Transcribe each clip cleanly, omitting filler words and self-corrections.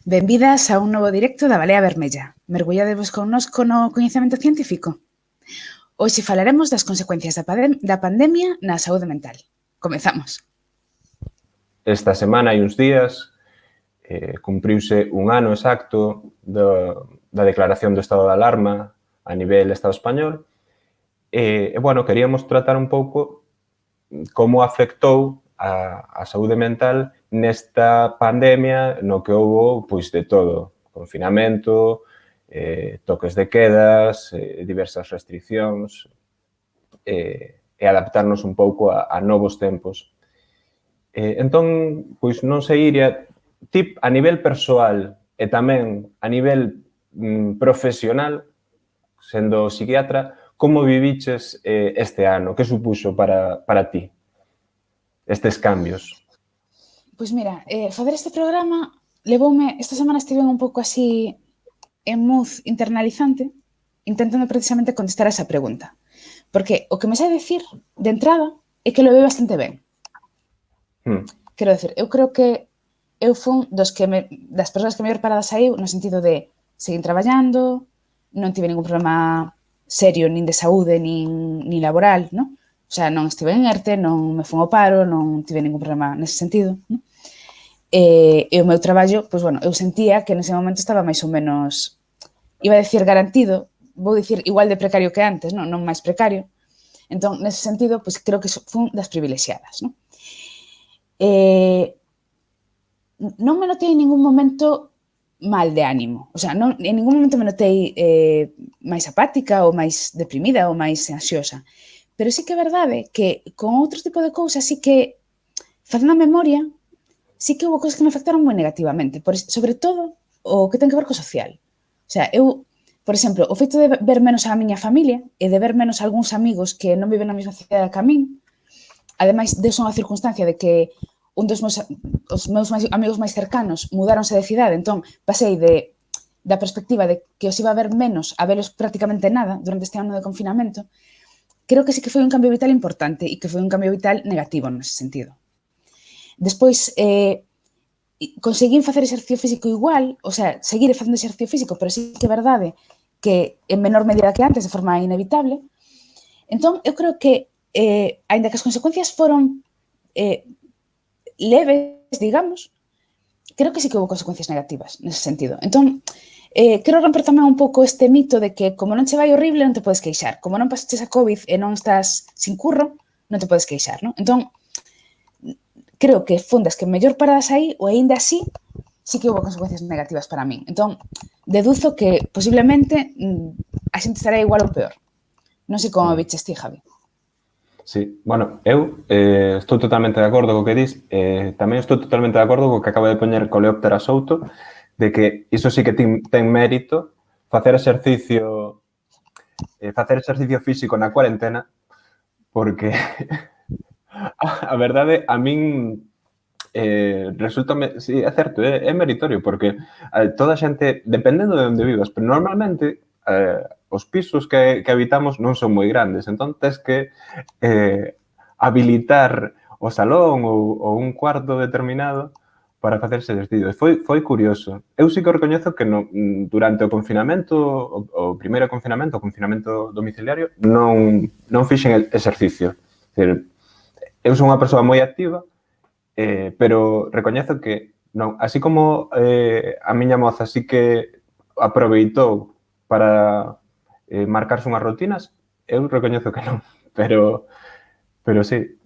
Benvidas a un novo directo da Balea Vermella. Mergulladevos connosco no coñecemento científico. Hoxe falaremos das consecuencias da pandemia na saúde mental. Comezamos. Esta semana hai uns días cumpriuse un ano exacto da declaración do estado de alarma a nivel Estado español e, queríamos tratar un pouco como afectou a saúde mental nesta pandemia no que houbo pois de todo, confinamento, toques de quedas, diversas restriccións e adaptarnos un pouco a novos tempos. Entón, pois non sei, Iria, ti a nivel persoal e tamén a nivel profesional, sendo psiquiatra, como viviches este ano? Que supuxo para ti estes cambios? Pois mira, facer este programa levoume, esta semana estive un pouco así en mood internalizante, intentando precisamente contestar a esa pregunta. Porque o que me sai decir de entrada é que lo veo bastante ben. Quero decir, eu creo que eu fun das persoas que mellor parada saiu no sentido de seguir traballando, non tive ningún problema serio nin de saúde nin laboral, non? O sea, non estive en ERTE, non me fun ao paro, non tive ningún problema nese sentido, non? E o meu traballo, pois, eu sentía que nese momento estaba máis ou menos, iba a decir garantido, vou dicir igual de precario que antes, non máis precario. Entón, nese sentido, pois creo que fun das privilexiadas, non? Non me notei en ningún momento mal de ánimo. O sea, en ningún momento me notei máis apática ou máis deprimida ou máis ansiosa. Pero sí que é verdade que con outro tipo de cousas sí que, facendo a memoria, sí que houve cousas que me afectaron moi negativamente. Sobre todo, o que ten que ver co social. O sea, eu, por exemplo, o feito de ver menos a miña familia e de ver menos a algúns amigos que non viven na mesma cidade que a min, ademais de unha circunstancia de que os meus amigos máis cercanos mudáronse de cidade, entón pasei da perspectiva de que os iba a ver menos a velos prácticamente nada durante este ano de confinamento. Creo que sí que foi un cambio vital importante e que foi un cambio vital negativo nese sentido. Despois, conseguín facer exercicio físico igual, o sea, seguir facendo exercicio físico, pero sí que é verdade que en menor medida que antes, de forma inevitable. Entón, eu creo que, aínda que as consecuencias foron leves, digamos, creo que sí que houve consecuencias negativas nese sentido. Entón, quero romper tamén un pouco este mito de que como non che vai horrible non te podes queixar, como non pasaches a COVID e non estás sin curro, non te podes queixar, non? Entón, creo que fundas que mellor paradas aí, ou aínda así, sí que houve consecuencias negativas para min. Entón, deduzo que posiblemente a xente estará igual ou peor. Non sei como viches ti, Javi. Sí, eu estou totalmente de acordo co que dis, tamén estou totalmente de acordo co que acaba de poñer Coleóptera Souto, de que iso sí que ten mérito, facer exercicio físico na cuarentena, porque a verdade, a min resultame, sí, é certo, é meritorio, porque toda a xente, dependendo de onde vivas, pero normalmente os pisos que habitamos non son moi grandes, entón tens que habilitar o salón ou un cuarto determinado para facer ese exercicio. Foi curioso. Eu sí que recoñezo que durante o confinamento, o primeiro confinamento, o confinamento domiciliario, non fixen exercicio. Eu son unha persoa moi activa, pero recoñezo que non, así como a miña moza sí que aproveitou para marcarse unhas rutinas, eu recoñezo que non, pero sí.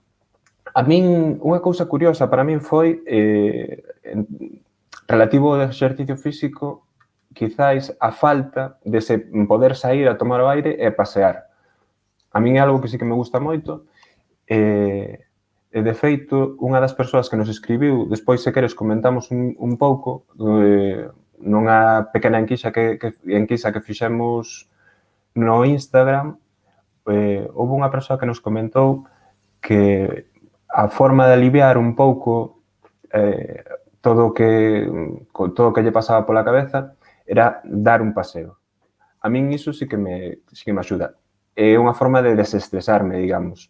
A min, unha cousa curiosa para min foi relativo ao exercicio físico, quizáis a falta de poder sair a tomar o aire e pasear. A min é algo que sí que me gusta moito e de feito, unha das persoas que nos escribiu, despois se queres comentamos un pouco, nunha pequena enquisa que fixemos no Instagram, houve unha persoa que nos comentou que a forma de aliviar un pouco todo o que lle pasaba pola cabeza era dar un paseo. A min iso sí que me axuda. É unha forma de desestresarme, digamos,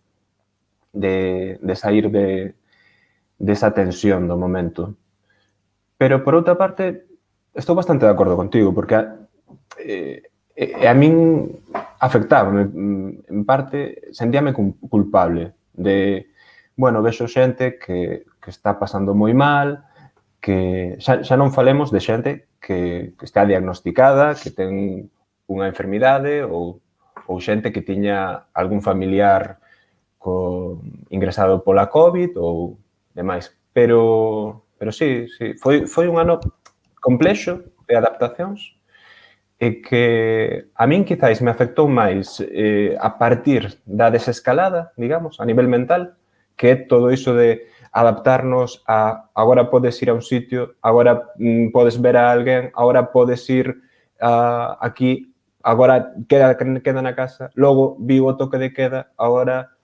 de sair desa tensión do momento. Pero, por outra parte, estou bastante de acordo contigo, porque a min afectábame, en parte, sentíame culpable de, bueno, vexo xente que está pasando moi mal, que xa non falemos de xente que está diagnosticada, que ten unha enfermidade ou xente que tiña algún familiar ingresado pola COVID ou demais. Pero sí, foi un ano complexo de adaptacións e que a min quizáis me afectou máis a partir da desescalada, digamos, a nivel mental, que é todo iso de adaptarnos a agora podes ir a un sitio, agora podes ver a alguén, agora podes ir aquí, agora queda na casa, logo vivo o toque de queda, agora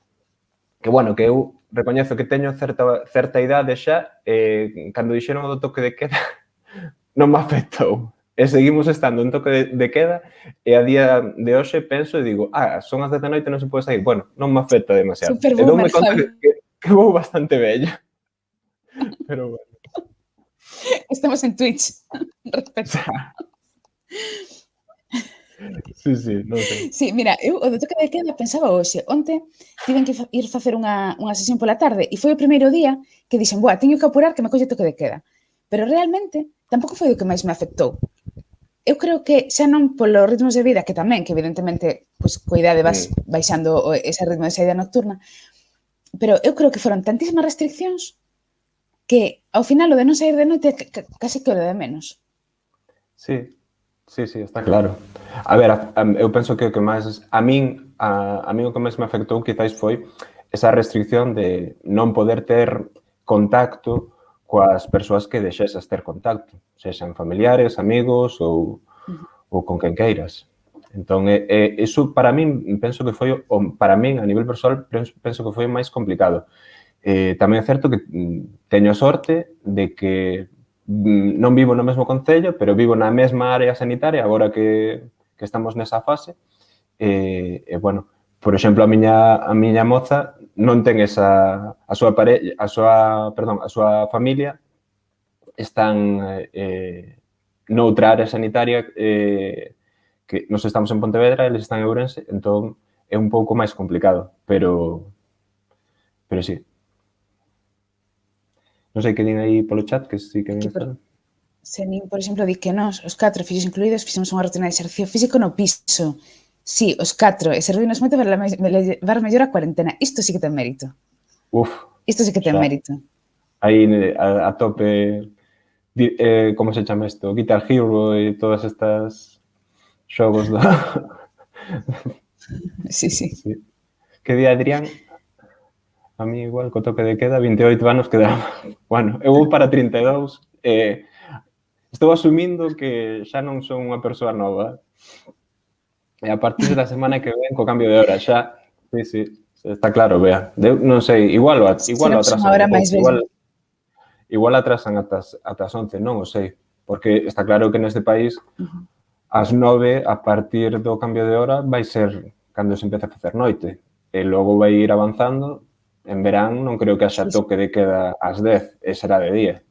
que, bueno, que eu recoñezo que teño certa idade xa, cando dixeron o do toque de queda non me afectou. E seguimos estando en toque de queda e a día de hoxe penso e digo, son as 10 da noite e non se pode sair. Bueno, non me afecta demasiado. Super E doume boomer, conta Javi. que vou bastante bella. Pero bueno. Estamos en Twitch. Respecto. Sí, non sei. Sí, mira, eu o do toque de queda pensaba hoxe. Onte tiven que ir facer unha sesión pola tarde e foi o primeiro día que dixen, boa, teño que apurar que me colle toque de queda. Pero realmente tampouco foi o que máis me afectou. Eu creo que xa non polos ritmos de vida, que tamén, que evidentemente, pois, coa idade vas baixando ese ritmo de saída nocturna, pero eu creo que foron tantísimas restriccións que ao final o de non sair de noite casi que o de menos. Sí, está claro. A ver, eu penso que o que máis a min o que máis me afectou quizáis foi esa restricción de non poder ter contacto coas persoas que deixesas ter contacto, sexan familiares, amigos ou con quen queiras. Entón, iso para min, penso que foi, para min, a nivel persoal, penso que foi o máis complicado. Tamén é certo que teño sorte de que non vivo no mesmo concello, pero vivo na mesma área sanitaria, agora que estamos nesa fase. Bueno, por exemplo, a miña moza non ten a súa familia están noutra área sanitaria que nos estamos en Pontevedra, eles están en Ourense, entón é un pouco máis complicado, pero sí. Non sei que din aí polo chat, que sí que están. Senin, por exemplo, di que nós, os 4 fillos incluídos, fixemos unha rutina de exercicio físico no piso. Sí, os 4, e serviunos moito para levar mellor a cuarentena. Isto sí que ten mérito. Isto sí que ten mérito. Aí a tope, como se chama isto? Guitar Hero e todas estas xogos do... Sí. Que di Adrián? A mí igual, co toque de queda, 28 anos quedaba. Bueno, eu vou para 32 e estou asumindo que xa non son unha persoa nova. E a partir da semana que ven, co cambio de hora, xa, sí, está claro, Bea. Non sei, igual o atrasan igual atrasan ata as 11, non o sei. Porque está claro que neste país ás 9, a partir do cambio de hora, vai ser cando se empeza a facer noite. E logo vai ir avanzando. En verán non creo que haxa toque de queda ás 10, e será de día.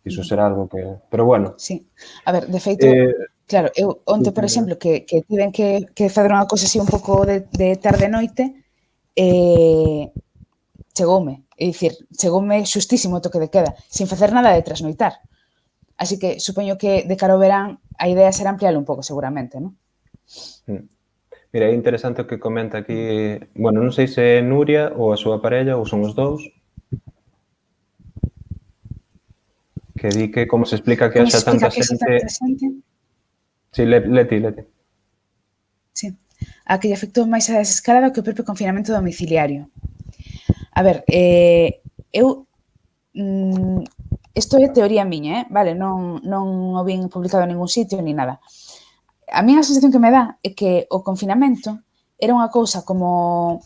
Iso será algo que... Pero bueno. Sí. A ver, de feito, claro, eu onte, por exemplo, que tiven que fazer unha cousa así un pouco de tarde-noite, chegoume. É dicir, chegoume xustísimo o toque de queda, sin facer nada de trasnoitar. Así que supoño que de cara ao verán a idea será ampliarlo un pouco, seguramente, non? Mira, é interesante o que comenta aquí, bueno, non sei se é Nuria ou a súa parella ou son os dous, que di que como se explica que haxa tanta xente... Sí, Leti. Sí, a que lle afectou máis a desescalada que o propio confinamento domiciliario. A ver, eu... Isto é teoría miña, vale? Non o vin publicado en ningún sitio ni nada. A mí a sensación que me dá é que o confinamento era unha cousa como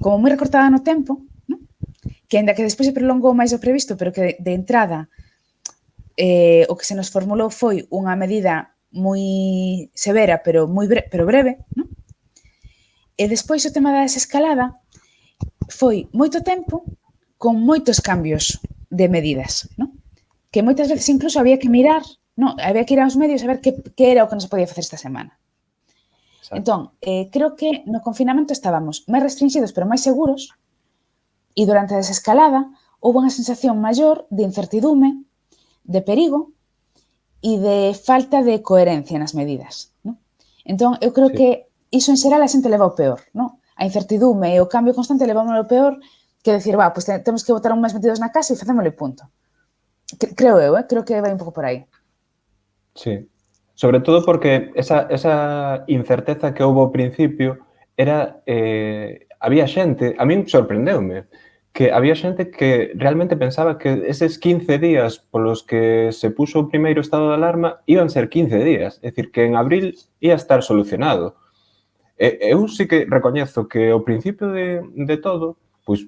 moi recortada no tempo, non? Que ainda que despois se prolongou máis do previsto, pero que de entrada o que se nos formulou foi unha medida moi severa, pero breve, non? E despois o tema da desescalada foi moito tempo con moitos cambios de medidas, non? que moitas veces incluso había que mirar, non? Había que ir aos medios a ver que era o que non se podía facer esta semana. Exacto. Entón, creo que no confinamento estábamos máis restringidos pero máis seguros e durante a desescalada houve unha sensación maior de incertidume, de perigo e de falta de coherencia nas medidas, non? Entón, eu creo que iso en xeral a xente leva o peor, non? A incertidume e o cambio constante levamos o peor que decir, pois temos que botar un mes metidos na casa e facémoslo e punto. Creo eu, creo que vai un pouco por aí. Sí, sobre todo porque esa incerteza que houve ao principio era, había xente, a min sorprendeume, que había xente que realmente pensaba que eses 15 días polos que se puxo o primeiro estado de alarma iban ser 15 días, é dicir, que en abril ia estar solucionado. Eu sí que recoñezo que ao principio de todo, pois,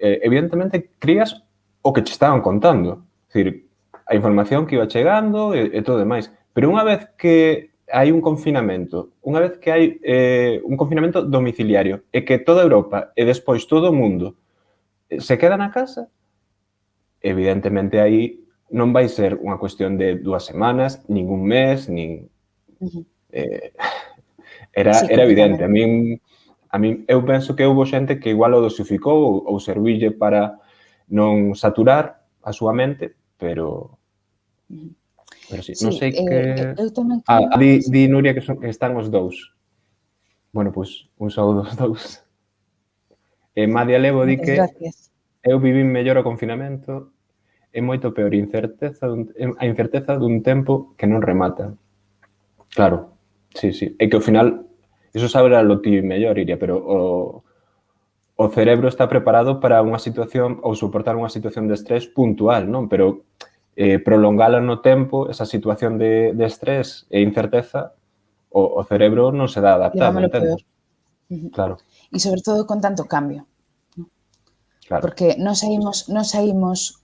evidentemente, crías o que che estaban contando. É dicir, a información que iba chegando e todo demais. Pero unha vez que hai un confinamento, unha vez que hai un confinamento domiciliario e que toda Europa e despois todo o mundo se queda na casa, evidentemente aí non vai ser unha cuestión de 2 semanas, nin un mes, nin... Era evidente. A min, eu penso que houve xente que igual o dosificou ou serville para non saturar a súa mente, pero sí, non sei que... Eu tamén creo... Di Nuria que están os dous. Bueno, pois, un saúdo aos dous. Madia Levo di que eu vivín mellor o confinamento é moito peor a incerteza dun tempo que non remata. Claro, sí. É que ao final, iso saberalo ti mellor, Iria, pero o cerebro está preparado para unha situación ou soportar unha situación de estrés puntual, non? Pero prolongala no tempo, esa situación de estrés e incerteza, o cerebro non se dá adaptado, entendes? Claro. E sobre todo con tanto cambio. Claro. Porque non saímos nin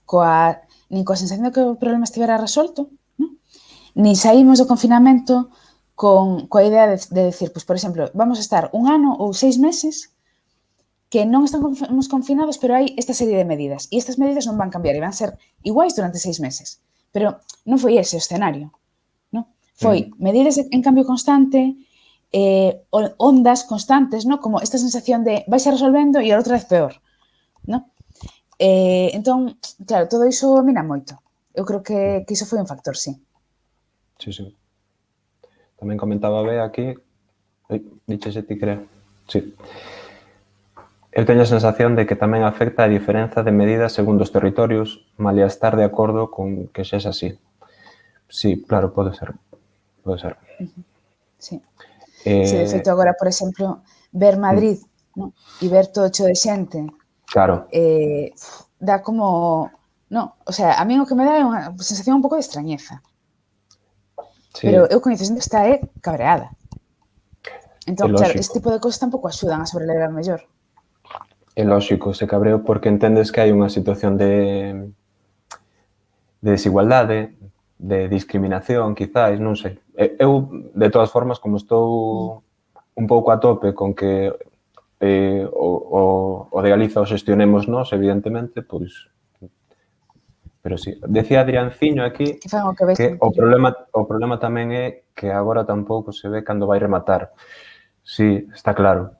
coa sensación de que o problema estivera resolto, non? Nin saímos do confinamento coa idea de decir, pois, por exemplo, vamos a estar un ano ou 6 meses que non estamos confinados, pero hai esta serie de medidas. E estas medidas non van cambiar e van ser iguais durante 6 meses. Pero non foi ese o escenario, non? Foi medidas en cambio constante, ondas constantes, non? Como esta sensación de vais resolvendo e a outra vez peor, non? Entón, claro, todo iso mina moito. Eu creo que iso foi un factor, sí. Sí. Tamén comentaba Bea aquí, diches ti, creo. Sí. Eu teño a sensación de que tamén afecta a diferenza de medidas segundo os territorios, malia estar de acordo con que sexa así. Sí, claro, pode ser. Sí. De feito, agora, por exemplo, ver Madrid, non? E ver todo cheo de xente, claro, dá como... Non, o sea, a mí o que me dá é unha sensación un pouco de extrañeza. Sí. Pero eu coñezo xente que está cabreada. Entón, claro, este tipo de cosas tampouco axudan a sobrelevar mellor. É lóxico ese cabreo porque entendes que hai unha situación de desigualdade, de discriminación, quizáis, non sei. Eu, de todas formas, como estou un pouco a tope con que o de Galiza o xestionemos nós, evidentemente, pois... Pero sí, decía Adrianciño aquí que o problema tamén é que agora tampouco se ve cando vai rematar. Sí, está claro.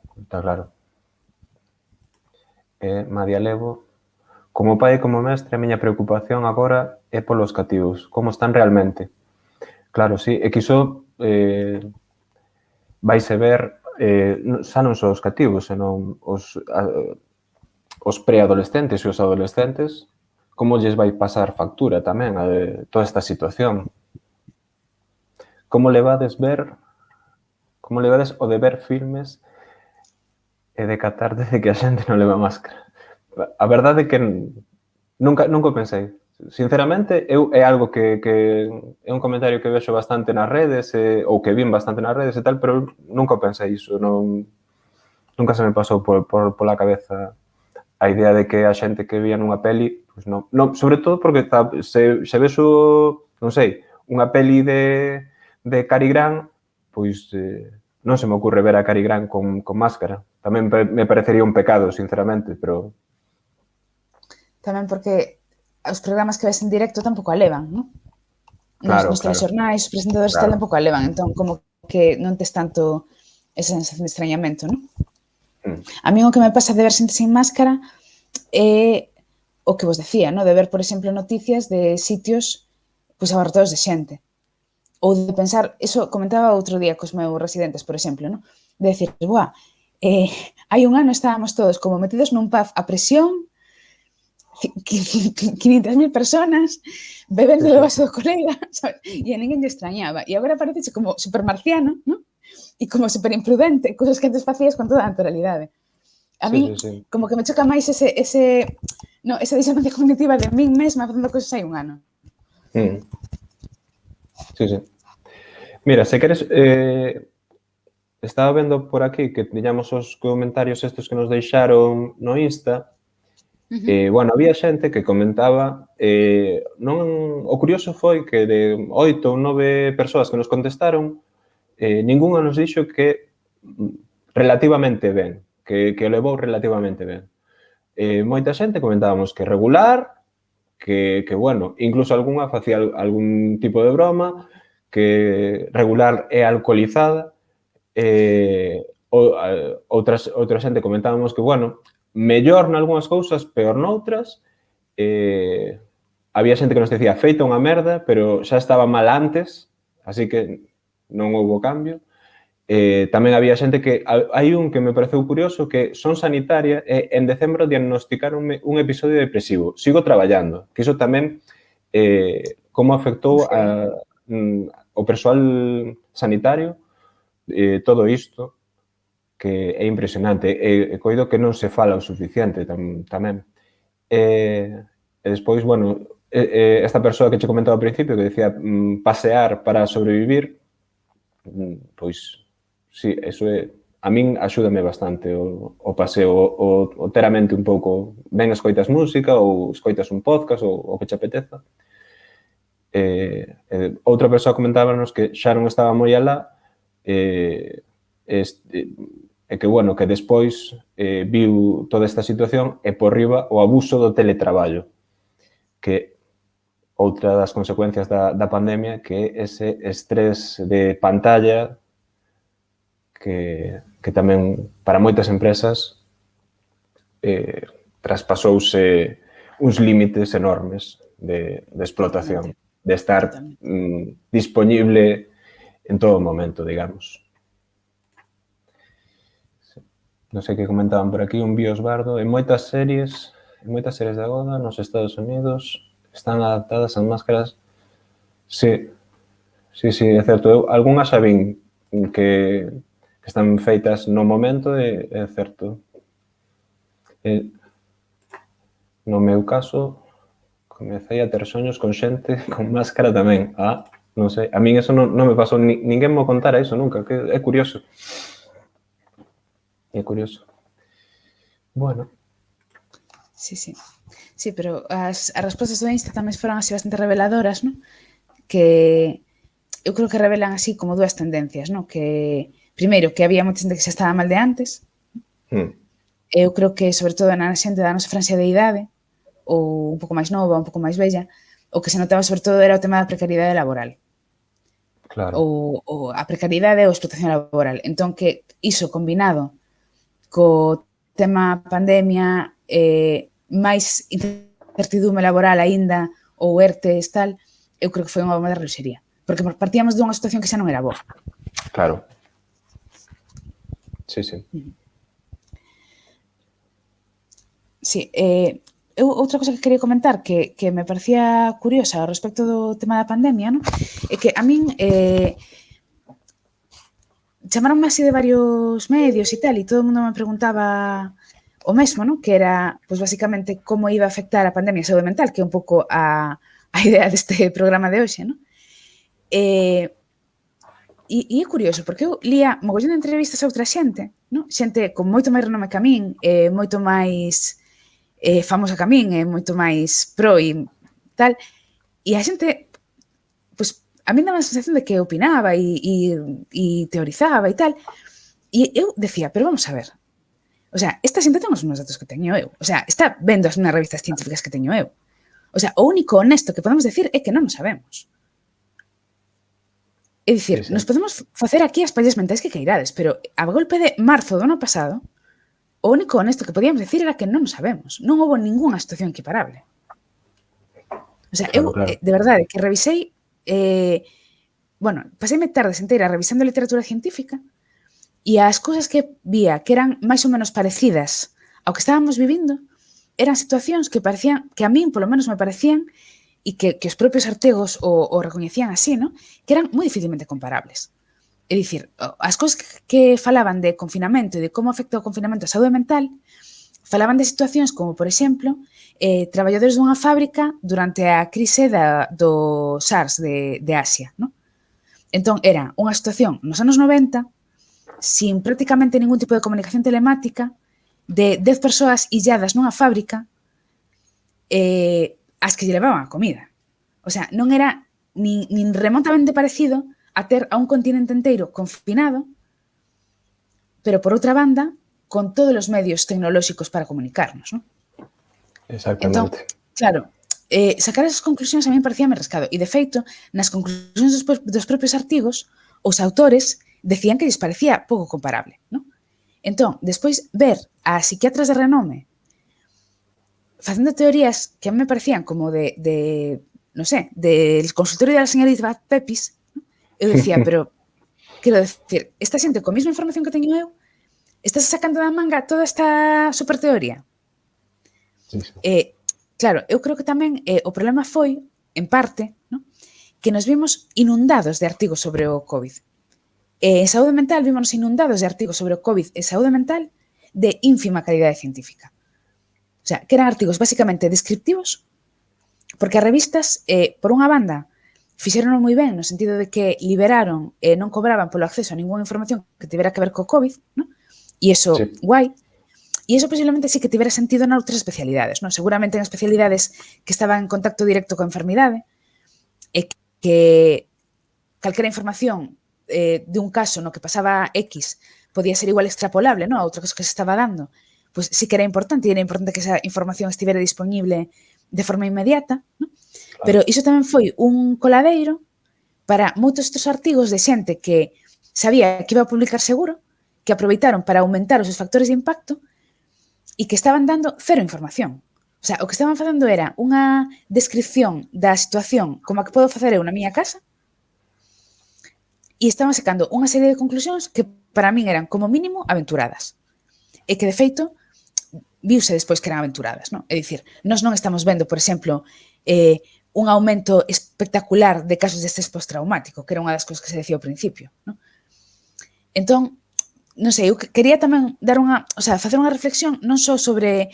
Madia Levo, como pai e como mestre, a miña preocupación agora é polos cativos, como están realmente. Claro, sí, é que iso vaise ver xa non só os cativos, senón os preadolescentes e os adolescentes, como lles vai pasar factura tamén a toda esta situación. Como levades o de ver filmes e de catar desde que a xente non leva máscara? A verdade é que nunca o pensei. Sinceramente, é algo que é un comentario que vexo bastante nas redes ou que vin bastante nas redes e tal, pero nunca o pensei iso. Nunca se me pasou pola cabeza a idea de que a xente que vía nunha peli, pois non. Sobre todo porque se vexo, non sei, unha peli de Cary Grant, pois non se me ocurre ver a Cary Grant con máscara. Tamén me parecería un pecado, sinceramente, pero... Tamén porque os programas que ves en directo tampouco a levan, non? Nos telexornais, os presentadores tal tampouco a levan, entón como que non tes tanto esa sensación de extrañamento, non? A mí o que me pasa de ver xente sin máscara é o que vos decía, no? De ver, por exemplo, noticias de sitios pois abarrotados de xente. Ou de pensar, eso comentaba outro día cos meus residentes, por exemplo, no? De decir, hai un ano estábamos todos como metidos nun pub a presión, 500.000 personas bebendo do vaso do colega, sabes? E a ninguén lle extrañaba. E agora parece como supermarciano, ¿no? E como superimprudente, cousas que antes facías con toda a naturalidade. A mí, como que me choca máis esa disonancia cognitiva de min mesma facendo cousas hai un ano. Sí. Mira, se queres, estaba vendo por aquí que tiñamos os comentarios estes que nos deixaron no Insta. Bueno, había xente que comentaba, o curioso foi que de 8 ou 9 persoas que nos contestaron, ningunha nos dixo que relativamente ben, que levou relativamente ben. Moita xente comentábamos que regular, que bueno, incluso algunha facía algún tipo de broma, que regular é alcoholizada, outra xente comentábamos que, bueno, mellor nalgúnas cousas, peor noutras. Había xente que nos decía feita unha merda, pero xa estaba mal antes, así que non houbo cambio. Tamén había xente que... Hai un que me pareceu curioso, que son sanitaria e en decembro diagnosticaronme un episodio depresivo. Sigo traballando, que iso tamén como afectou o persoal sanitario, todo isto, que é impresionante. E coido que non se fala o suficiente tamén. E despois, bueno, esta persoa que che comentaba ao principio, que decía pasear para sobrevivir, pois, sí, eso é... A min axúdame bastante o paseo, o ter a mente un pouco... Ben escoitas música ou escoitas un podcast ou o que che apeteza. Outra persoa comentábanos que xa non estaba moi alá e que, bueno, que despois viu toda esta situación e por riba o abuso do teletraballo, que outra das consecuencias da pandemia, que é ese estrés de pantalla que tamén para moitas empresas traspasouse uns límites enormes de explotación, de estar disponible en todo momento, digamos. Non sei que comentaban por aquí, un Biosbardo. En moitas series de agora nos Estados Unidos están adaptadas as máscaras. Sí, é certo. Algúnas xa vin que están feitas no momento, é certo. No meu caso, comecei a ter soños con xente con máscara tamén. Non sei, a min eso non me pasou, ninguén me contara eso nunca, que é curioso. É curioso. Bueno. Sí, pero as respostas do Insta tamén foron así bastante reveladoras, non? Que eu creo que revelan así como dúas tendencias, non? Que, primeiro, que había moita xente que xa estaba mal de antes. Eu creo que, sobre todo, na xente da nosa franxa de idade, ou un pouco máis nova, un pouco máis bella, o que se notaba, sobre todo, era o tema da precariedade laboral. Claro. Ou a precariedade ou a explotación laboral. Entón, que iso combinado co tema pandemia, máis incertidume laboral aínda, ou ERTES, tal, eu creo que foi unha bomba de reloxería. Porque partíamos dunha situación que xa non era boa. Claro. Sí. Sí, outra cosa que quería comentar que me parecía curiosa ao respecto do tema da pandemia, non? É que a min chamaronme así de varios medios e tal, e todo o mundo me preguntaba o mesmo, non? Que era, pois, basicamente, como iba a afectar a pandemia a saúde mental, que é un pouco a idea deste programa de hoxe, non? E é curioso, porque eu lía mogollón de entrevistas a outra xente, non? Xente con moito máis renome que a min, moito máis famosa que a min, moito máis pro e tal, e a xente, pois, a mí daba a sensación de que opinaba e teorizaba e tal, e eu decía, pero vamos a ver, o sea, esta xente ten os mesmos datos que teño eu, o sea, está vendo as mesmas revistas científicas que teño eu, O sea, o único honesto que podemos decir é que non o sabemos. É dicir, nos podemos facer aquí as pallas mentais que queirades, pero a golpe de marzo do ano pasado, o único honesto que podíamos decir era que non o sabemos. Non houve ningunha situación equiparable. O sea, Claro, eu, claro. de verdade, que revisei, paseime tardes enteiras revisando literatura científica e as cousas que vía que eran máis ou menos parecidas ao que estábamos vivindo eran situacións que parecían, que a min, polo menos, me parecían e que os propios artigos o recoñecían así, ¿no? Que eran moi dificilmente comparables. É dicir, as cousas que falaban de confinamento e de como afecta o confinamento a saúde mental, falaban de situacións como, por exemplo, traballadores dunha fábrica durante a crise do SARS de Asia, ¿no? Entón, era unha situación nos anos 90, sin prácticamente ningún tipo de comunicación telemática, de 10 persoas illadas nunha fábrica, as que lle levaban a comida. O sea, non era nin remotamente parecido a ter a un continente inteiro confinado, pero por outra banda, con todos os medios tecnolóxicos para comunicarnos, non? Entón, Exactamente. claro, sacar esas conclusións a mí parecíame rascado. E, de feito, nas conclusións dos propios artigos, os autores decían que lles parecía pouco comparable, non? Entón, despois, ver a psiquiatras de renome facendo teorías que a mí me parecían como non sei, del consultorio da señorita Pepis, eu decía, pero, quero decir, esta xente con a mesma información que teño eu, estás sacando da manga toda esta superteoría? Sí, sí. Claro, eu creo que tamén o problema foi, en parte, ¿no?, que nos vimos inundados de artigos sobre o COVID. En saúde mental vimos inundados de artigos sobre o COVID e saúde mental de ínfima calidade científica. O sea, que eran artigos basicamente descriptivos, porque as revistas, por unha banda, fixeronlo moi ben no sentido de que liberaron e non cobraban polo acceso a ninguna información que tivera que ver co COVID, ¿no? E iso, Sí. guai. E iso posiblemente sí que tivera sentido noutras especialidades, non? Seguramente en especialidades que estaban en contacto directo coa enfermidade e que calquera información de un caso no que pasaba X podía ser igual extrapolable, non, a outra cosa que se estaba dando, pois sí que era importante, e era importante que esa información estivera disponible de forma inmediata, non? Claro. Pero iso tamén foi un coladeiro para moitos destes artigos de xente que sabía que iba a publicar seguro, que aproveitaron para aumentar os seus factores de impacto e que estaban dando cero información. O sea, o que estaban facendo era unha descripción da situación como a que podo facer eu na miña casa e estaban sacando unha serie de conclusións que para min eran como mínimo aventuradas. E que, de feito, viuse despois que eran aventuradas, non? É dicir, nós non estamos vendo, por exemplo, un aumento espectacular de casos de estrés postraumático, que era unha das cousas que se decía ao principio, non? Entón, non sei, eu quería tamén dar facer unha reflexión non só sobre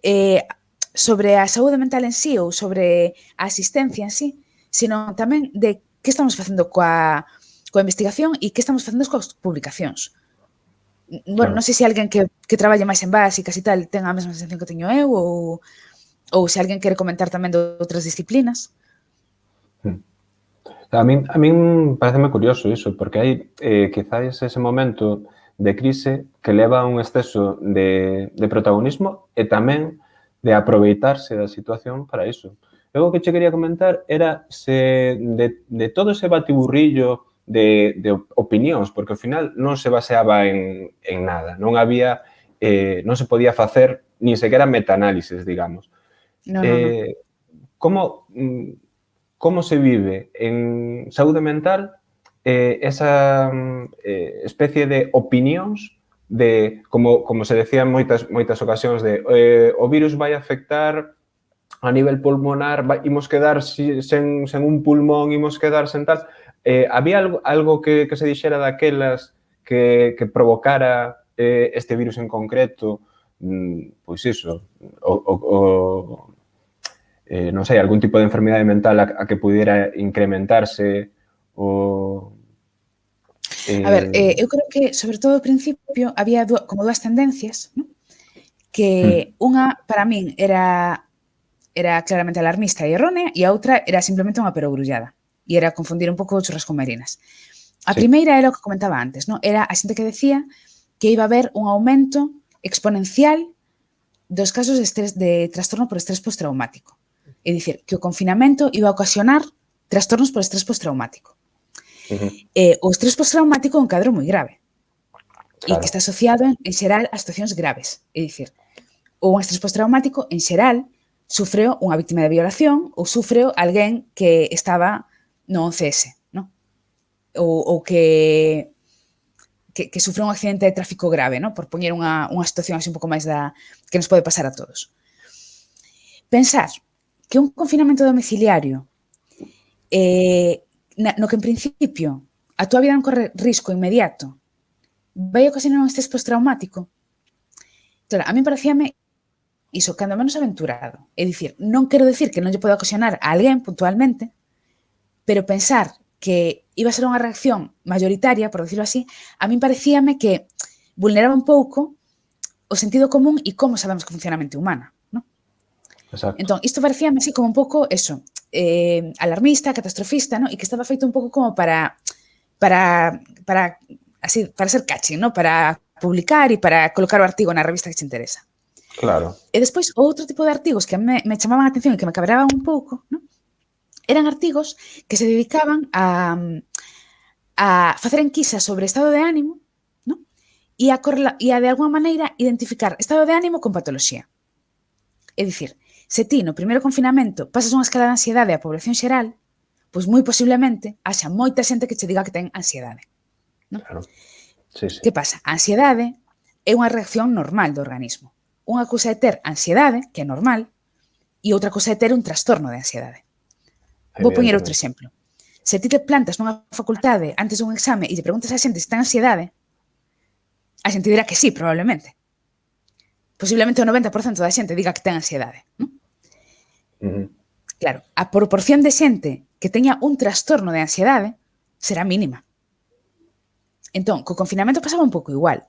a saúde mental en sí ou sobre a asistencia en sí, sino tamén de que estamos facendo coa investigación e que estamos facendo coas publicacións. Bueno, non sei se alguén que traballe máis en básicas e tal ten a mesma sensación que teño eu ou se alguén quere comentar tamén de outras disciplinas. A min pareceme curioso iso, porque hai quizás ese momento de crise que leva a un exceso de protagonismo e tamén de aproveitarse da situación para iso. Eu o que che quería comentar era se de todo ese batiburrillo de opinións, porque ao final non se baseaba en nada, non había, non se podía facer ni sequera metaanálisis, digamos. No. Como se vive en saúde mental esa especie de opinións de, como se decía en moitas ocasións, de o virus vai afectar a nivel pulmonar, imos quedar sen un pulmón, imos quedar sen tal. Había algo que se dixera daquelas que provocara este virus en concreto, pois iso, non sei, algún tipo de enfermidade mental a que pudiera incrementarse o... A ver, eu creo que, sobre todo ao principio, había como dúas tendencias, ¿no? Que unha, para min, era claramente alarmista e errónea e a outra era simplemente unha perogrullada. E era confundir un pouco o churras con merinas. A primeira era o que comentaba antes, ¿no? Era a xente que decía que iba a haber un aumento exponencial dos casos de trastorno por estrés postraumático. É dicir, que o confinamento iba a ocasionar trastornos por estrés postraumático. O estrés postraumático é un cadro moi grave e que está asociado, en xeral, a situacións graves. É dicir, o un estrés postraumático, en xeral, sufreo unha víctima de violación ou sufreo alguén que estaba no 11S, ¿no? Ou que sufre un accidente de tráfico grave, ¿no? Por poñer unha situación así un pouco máis que nos pode pasar a todos. Pensar que un confinamento domiciliario no que en principio a túa vida non corre risco inmediato vai ocasionar un estrés postraumático, claro, a mí parecíame iso, cando menos aventurado. É dicir, non quero decir que non lle pode ocasionar a alguén puntualmente, pero pensar que iba a ser unha reacción mayoritaria, por decirlo así, a min parecíame que vulneraba un pouco o sentido común e como sabemos que funciona a mente humana, non? Exacto. Entón, isto parecíame así como un pouco eso, alarmista, catastrofista, non? E que estaba feito un pouco como para ser catchy, non? Para publicar e para colocar o artigo na revista que te interesa. Claro. E despois, outro tipo de artigos que me chamaban a atención e que me cabraban un pouco, non? Eran artigos que se dedicaban a facer enquisas sobre estado de ánimo, non? E a de alguma maneira identificar estado de ánimo con patoloxía. É dicir, se ti no primeiro confinamento pasas unha escala de ansiedade á población xeral, pois moi posiblemente haxa moita xente que che diga que ten ansiedade. Non? Claro. Sí, sí. Que pasa? A ansiedade é unha reacción normal do organismo. Unha cousa é ter ansiedade, que é normal, e outra cousa é ter un trastorno de ansiedade. Vou poñer outro exemplo. Se ti te plantas nunha facultade antes dun exame e lle preguntas a xente se ten ansiedade, a xente dirá que sí, probablemente. Posiblemente o 90% da xente diga que ten ansiedade. Non? Claro, a proporción de xente que teña un trastorno de ansiedade será mínima. Entón, co confinamento pasaba un pouco igual.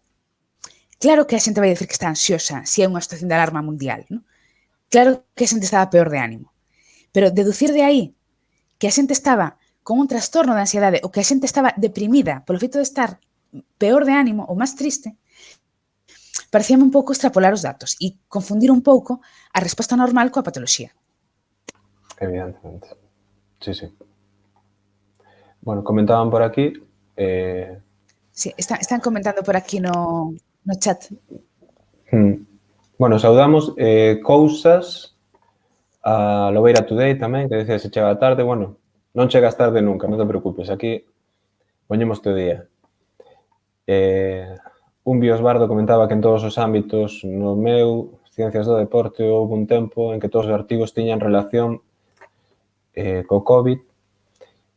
Claro que a xente vai dicir que está ansiosa se é unha situación de alarma mundial, non? Claro que a xente estaba peor de ánimo. Pero deducir de aí que a xente estaba con un trastorno de ansiedade ou que a xente estaba deprimida polo feito de estar peor de ánimo ou máis triste, parecíame un pouco extrapolar os datos e confundir un pouco a resposta normal coa patoloxía. Evidentemente. Sí, sí. Bueno, comentaban por aquí... Sí, están comentando por aquí no chat. Bueno, saudamos cousas a Lobeira Today tamén, que decía se chega tarde. Bueno, non chegas tarde nunca, non te preocupes. Aquí poñemos o día. Un Biosbardo comentaba que en todos os ámbitos, no meu, ciencias do deporte, houve un tempo en que todos os artigos tiñan relación co COVID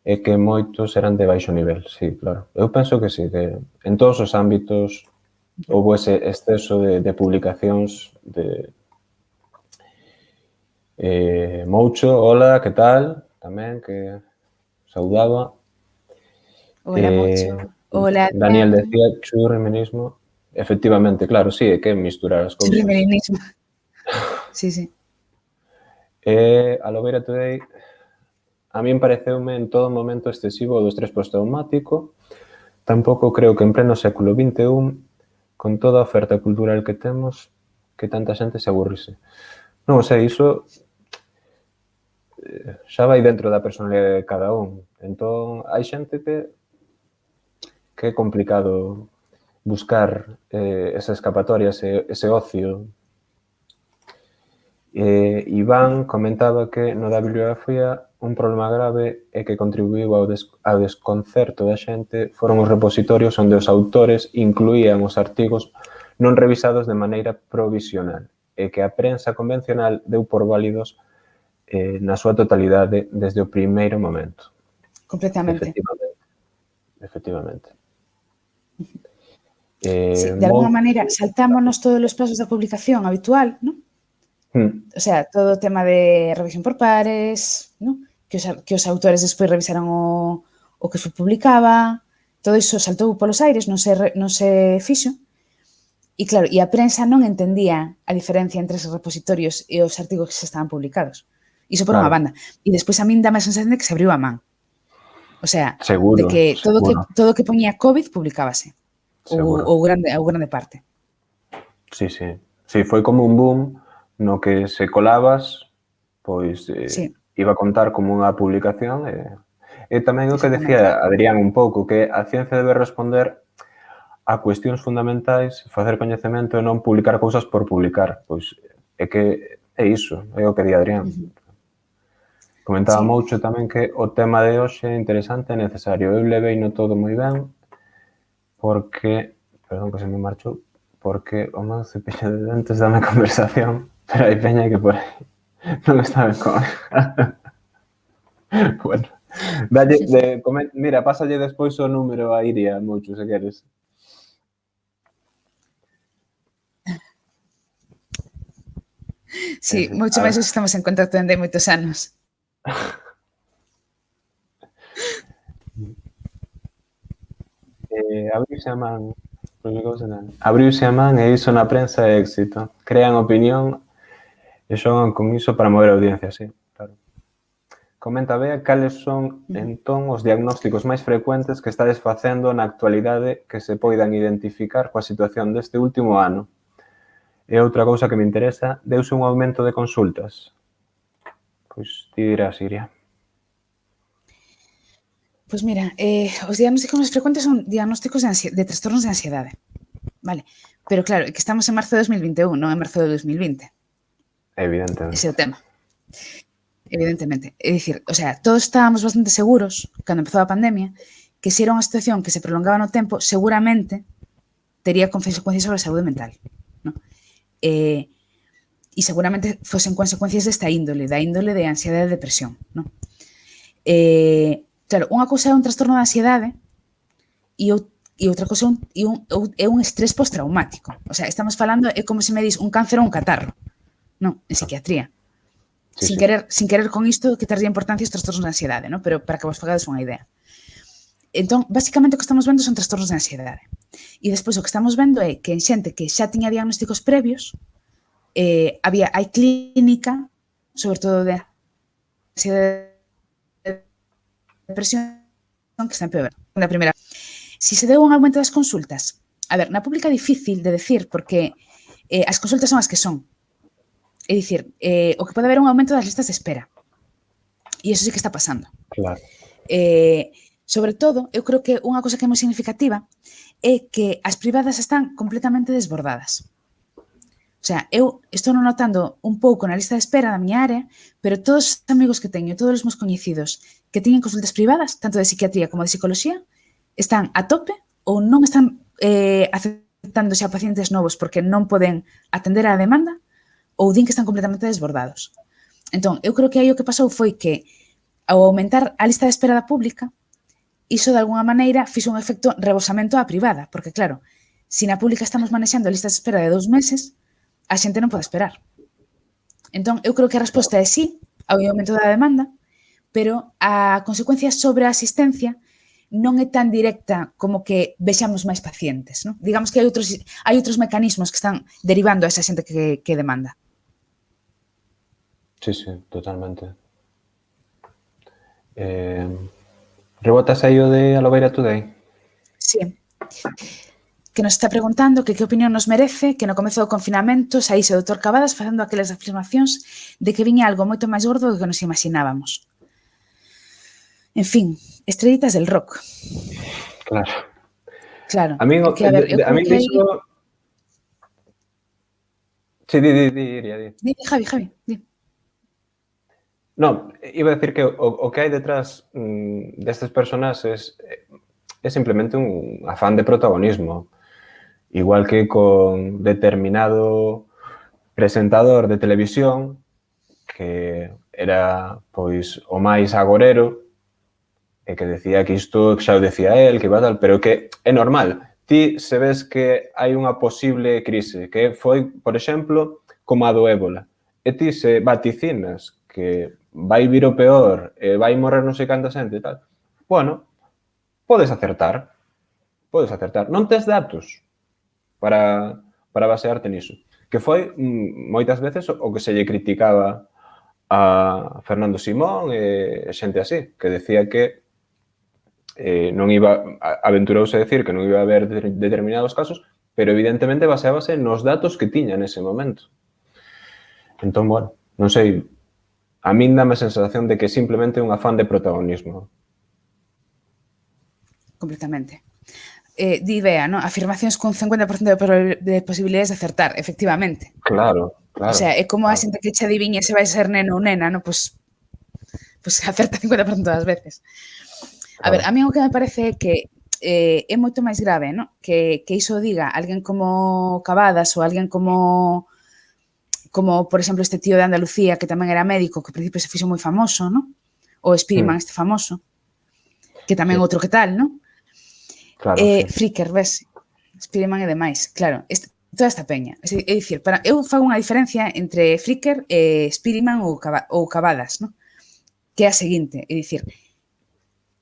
e que moitos eran de baixo nivel. Sí, claro. Eu penso que sí, que en todos os ámbitos houve ese exceso de publicacións de... Moucho, hola, que tal? Tamén, que saudaba. Hola, Moucho. Hola, Daniel decía churrimeninismo. Efectivamente, claro, sí, é que misturar as cousas. Churrimeninismo. Sí, sí. A Lobeira Today, a min pareceume en todo momento excesivo do estrés postraumático. Tampouco creo que en pleno século XXI, con toda a oferta cultural que temos, que tanta xente se aburrise. Non sei, iso xa vai dentro da personalidade de cada un. Entón, hai xente que é complicado buscar esa escapatoria, ese ocio. Iván comentaba que no da bibliografía un problema grave é que contribuiu ao desconcerto da xente foron os repositorios onde os autores incluían os artigos non revisados de maneira provisional e que a prensa convencional deu por válidos na súa totalidade desde o primeiro momento. Completamente. Efectivamente. Sí, de alguna maneira, saltámonos todos os pasos da publicación habitual, non? O sea, todo o tema de revisión por pares, non? Que os autores despois revisaran o que se publicaba, todo iso saltou polos aires, non se fixo. E claro, e a prensa non entendía a diferencia entre os repositorios e os artigos que se estaban publicados. Iso por unha banda. E despois a min dá a sensación de que se abriu a man. O sea, seguro, de que todo que poñía COVID publicábase. Ou grande parte. Sí, sí. Sí, foi como un boom no que se colabas pois Sí, iba a contar como unha publicación e tamén o que exactamente. decía Adrián un pouco, que a ciencia debe responder a cuestións fundamentais, facer coñecemento e non publicar cousas por publicar. Pois é que é iso, é o que di Adrián. Ujú. Comentaba Sí. Moucho tamén que o tema de hoxe é interesante e necesario. Eu levei no todo moi ben porque, perdón que se me marchou, porque o meu cepillo de dentes dame conversación, pero hai peña que por aí non está ben con... Bueno, mira, pásalle despois o número a Iria, Moucho, se queres. Sí, moito máis se estamos en contacto dende hai moitos anos. Abriuse a man, abriuse a man e iso na prensa é éxito. Crean opinión e xogan con iso para mover a audiencia, sí, claro. Comenta Bea cales son, entón, os diagnósticos máis frecuentes que estades facendo na actualidade que se poidan identificar coa situación deste último ano. E outra cousa que me interesa, deuse un aumento de consultas? Pois ti dirás, Iria. Pois mira, os diagnósticos máis frecuentes son diagnósticos de trastornos de ansiedade. Vale. Pero claro, é que estamos en marzo de 2021, non en marzo de 2020. Evidentemente. Ese é o tema. Evidentemente. É dicir, o sea, todos estábamos bastante seguros, cando empezou a pandemia, que se era unha situación que se prolongaba no tempo, seguramente tería consecuencias sobre a saúde mental. ¿No? E seguramente fosen consecuencias desta índole, da índole de ansiedade e depresión. ¿No? Claro, unha cousa é un trastorno de ansiedade e outra cousa é un estrés postraumático. O sea, estamos falando, é como se me dis un cáncer ou un catarro. Non, en psiquiatría. Sí, Sin querer con isto quitarlle importancia aos trastornos de ansiedade, ¿no? Pero para que vos fagades unha idea. Entón, basicamente, o que estamos vendo son trastornos de ansiedade. E despois o que estamos vendo é que en xente que xa tiña diagnósticos previos, hai clínica, sobre todo de ansiedade e depresión, que está empeorando. Na primeira, si se deu un aumento das consultas, a ver, na pública é difícil de decir porque as consultas son as que son. É dicir, o que pode haber un aumento das listas de espera. E iso sí que está pasando. claro. Sobre todo, eu creo que unha cosa que é moi significativa é que as privadas están completamente desbordadas. O sea, eu estou notando un pouco na lista de espera da miña área, pero todos os amigos que teño, todos os meus coñecidos que teñen consultas privadas, tanto de psiquiatría como de psicología, están a tope ou non están aceptándose a pacientes novos porque non poden atender a demanda ou din que están completamente desbordados. Entón, eu creo que aí o que pasou foi que ao aumentar a lista de espera da pública, iso de alguna maneira fixo un efecto rebosamento á privada, porque claro, se na pública estamos manexando listas de espera de 2 meses, a xente non pode esperar. Entón, eu creo que a resposta é sí ao aumento da demanda, pero a consecuencia sobre a asistencia non é tan directa como que vexamos máis pacientes. ¿No? Digamos que hai outros mecanismos que están derivando a esa xente que demanda. Sí, totalmente. Rebotas aí o de Alobeira Today? Sí. Que nos está preguntando que opinión nos merece que no comezo do confinamento saíse o Dr. Cavadas facendo aquelas afirmacións de que viña algo moito máis gordo do que nos imaginábamos. En fin, estrellitas del rock. Claro. Claro. Amigo, que, a ver, a mí diso... Sí, Iria, di. Di, Javi, di. No, iba a decir que o que hai detrás destes personaxes é simplemente un afán de protagonismo. Igual que con determinado presentador de televisión que era, pois, o máis agorero e que decía que isto xa o decía el, que iba tal, pero que é normal. Ti se ves que hai unha posible crise, que foi, por exemplo, como a do ébola, e ti se vaticinas que vai vir o peor, e vai morrer non sei canta xente e tal, bueno, podes acertar. Non tes datos para basearte niso. Que foi moitas veces o que se lle criticaba a Fernando Simón e xente así, que decía que non iba, aventurouse a decir que non iba a haber determinados casos, pero evidentemente baseábase nos datos que tiña nese momento. Entón, bueno, non sei a min dame a sensación de que simplemente é un afán de protagonismo. Completamente. Di Bea, ¿no? Afirmacións con 50% de posibilidades de acertar, efectivamente. Claro, claro. O sea, é como a claro. xente que che adiviña se vai ser neno ou nena, ¿no? Pues acerta 50% das veces. A ver, a mí o que me parece é que é moito máis grave, ¿no? Que iso diga alguén como Cavadas ou alguén como, por exemplo, este tío de Andalucía que tamén era médico, que ao principio se fixo moi famoso, ¿no? O Spiriman, este famoso, que tamén Sí. outro que tal, ¿no? Claro, sí. Fricker, ves? Spiriman e demais, claro. Toda esta peña. É dicir, eu fago unha diferencia entre Fricker e Spiriman ou Cavadas, ¿no? Que é a seguinte, é dicir,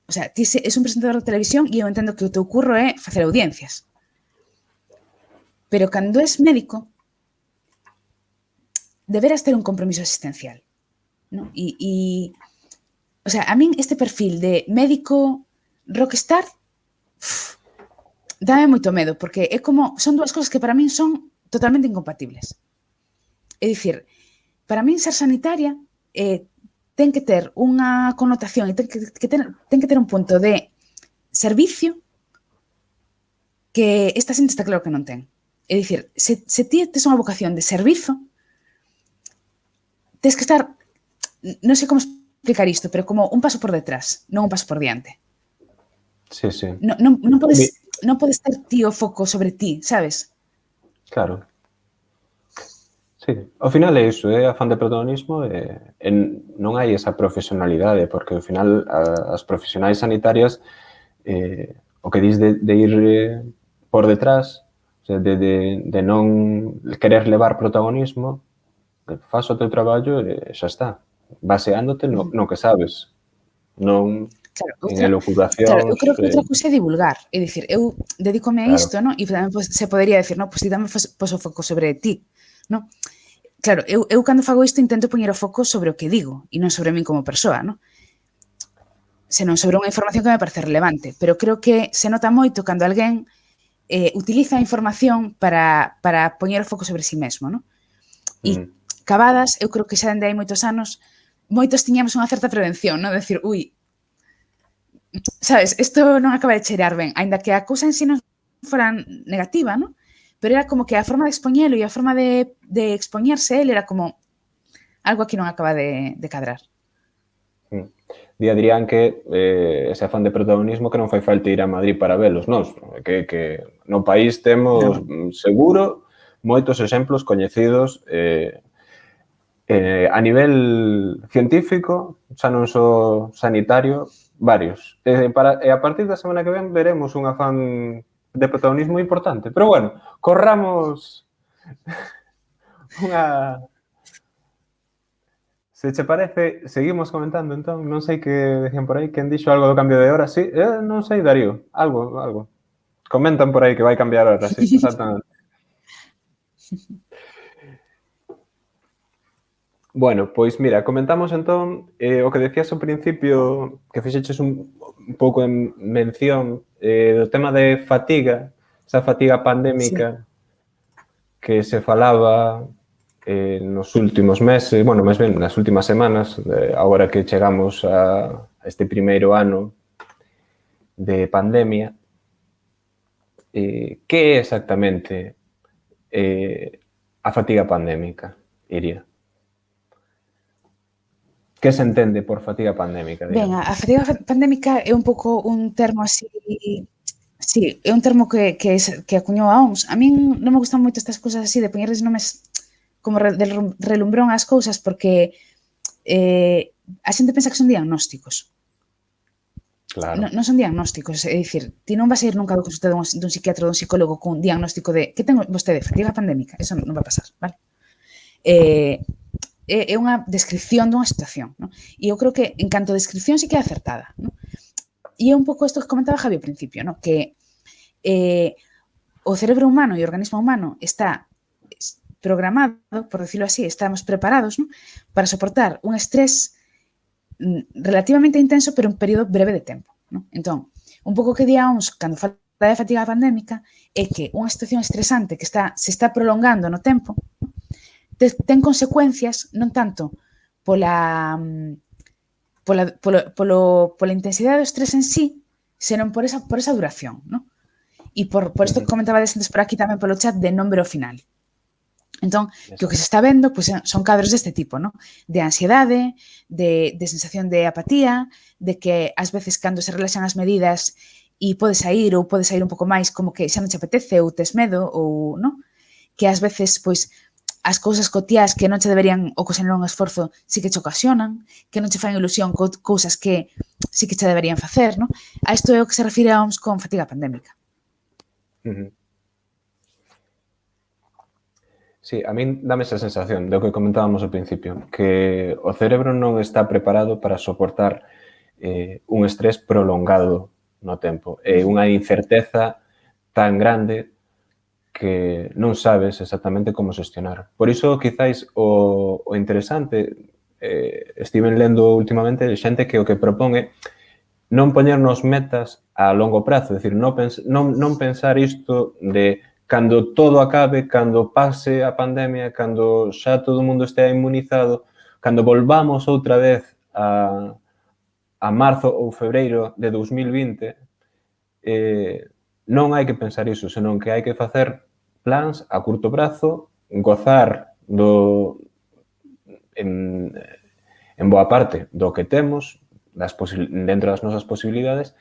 o sea, ti és un presentador de televisión e eu entendo que o teu curro é facer audiencias. Pero cando és médico, deberás ter un compromiso existencial, ¿no? O sea, a min este perfil de médico rockstar dame moito medo, porque é como, son dúas cosas que para min son totalmente incompatibles. É dicir, para min ser sanitaria ten que ter unha connotación e ten que ter un punto de servicio que esta xente está claro que non ten. É dicir, se ti tes unha vocación de servizo, tens que estar, non sei como explicar isto, pero como un paso por detrás, non un paso por diante. Sí, sí. Non podes ter ti o foco sobre ti, sabes? Claro. Sí, ao final é iso, é afán de protagonismo e non hai esa profesionalidade, porque ao final as profesionais sanitarias o que dis de ir por detrás, de non querer levar protagonismo, faz o teu traballo e xa está, baseándote no que sabes, non en elucubracións. Claro, eu creo que outra cousa é divulgar, é dicir, eu dedícome a isto, ¿no? E tamén se podería decir, no, pues ti dame o foco sobre ti, ¿no? Claro, eu cando fago isto intento poñer o foco sobre o que digo e non sobre min como persoa, ¿no? Senón sobre unha información que me parece relevante, pero creo que se nota moito cando alguén utiliza a información para poñer o foco sobre si mesmo, ¿no? E Cavadas, eu creo que xa dende hai moitos anos, moitos tiñamos unha certa prevención, ¿no? De decir, ui, sabes, isto non acaba de cheirar ben, aínda que a cousa en si non fora negativa, ¿no? Pero era como que a forma de expoñelo e a forma de expoñerse ele era como algo aquí non acaba de cadrar. Di Adrián que ese afán de protagonismo que non fai falta ir a Madrid para velos, nós, que no país temos seguro moitos exemplos coñecidos a nivel científico, xa non só sanitario, varios. E a partir da semana que ven veremos un afán de protagonismo importante. Pero bueno, corramos unha... Se che parece, seguimos comentando, entón, non sei que decían por aí, quen dixo algo do cambio de hora, sí, non sei, Darío, algo. Comentan por aí que vai cambiar a hora, sí, exactamente. Bueno, pois mira, comentamos entón o que decías ao principio, que fixeches un pouco en mención do tema de fatiga, esa fatiga pandémica que se falaba nos últimos meses, bueno, máis ben nas últimas semanas, agora que chegamos a este primeiro ano de pandemia. Que é exactamente a fatiga pandémica, Iria? Que se entende por fatiga pandémica? Ben, a fatiga pandémica é un pouco un termo así... Sí, é un termo que acuñou a OMS. A min non me gustan moito estas cousas así de poñerles nomes como de relumbrón ás cousas porque a xente pensa que son diagnósticos. Claro. Non son diagnósticos, é dicir, ti non vas a ir nunca do consulta dun psiquiatra ou dun psicólogo con un diagnóstico de que ten vostede, fatiga pandémica, eso non vai pasar, vale? É unha descripción dunha situación, non? E eu creo que en canto a descripción sí que é acertada, non? E é un pouco isto que comentaba Javi ao principio, non? Que o cerebro humano e o organismo humano está programado, por decirlo así, estamos preparados, ¿no?, para soportar un estrés relativamente intenso pero un período breve de tempo, ¿no? Entón, un pouco que di a OMS cando fala de fatiga pandémica é que unha situación estresante que se está prolongando no tempo, ¿no?, ten consecuencias non tanto pola pola intensidade do estrés en sí, senón por esa duración, ¿no? E por isto que comentabades antes por aquí tamén polo chat de non ver o final. Entón, que o que se está vendo pois, son cadros deste tipo, ¿no? De ansiedade, de sensación de apatía, de que ás veces cando se relaxan as medidas e podes sair ou podes sair un pouco máis como que xa non te apetece ou tes medo ou, ¿no? Que ás veces, pois, as cousas cotiás que non che deberían ocasionar un esforzo sí que che ocasionan, que non che fan ilusión cousas que sí que che deberían facer, ¿no? A isto é o que se refire a OMS con fatiga pandémica. Sí, a min dame esa sensación do que comentábamos ao principio, que o cerebro non está preparado para soportar un estrés prolongado no tempo. É unha incerteza tan grande que non sabes exactamente como xestionar. Por iso, quizáis, o interesante, estiven lendo últimamente xente que o que propón é non poñernos metas a longo prazo, é dicir, non pensar isto de cando todo acabe, cando pase a pandemia, cando xa todo o mundo estea inmunizado, cando volvamos outra vez a marzo ou febreiro de 2020, non hai que pensar iso, senón que hai que facer plans a curto prazo, gozar en boa parte do que temos, dentro das nosas posibilidades,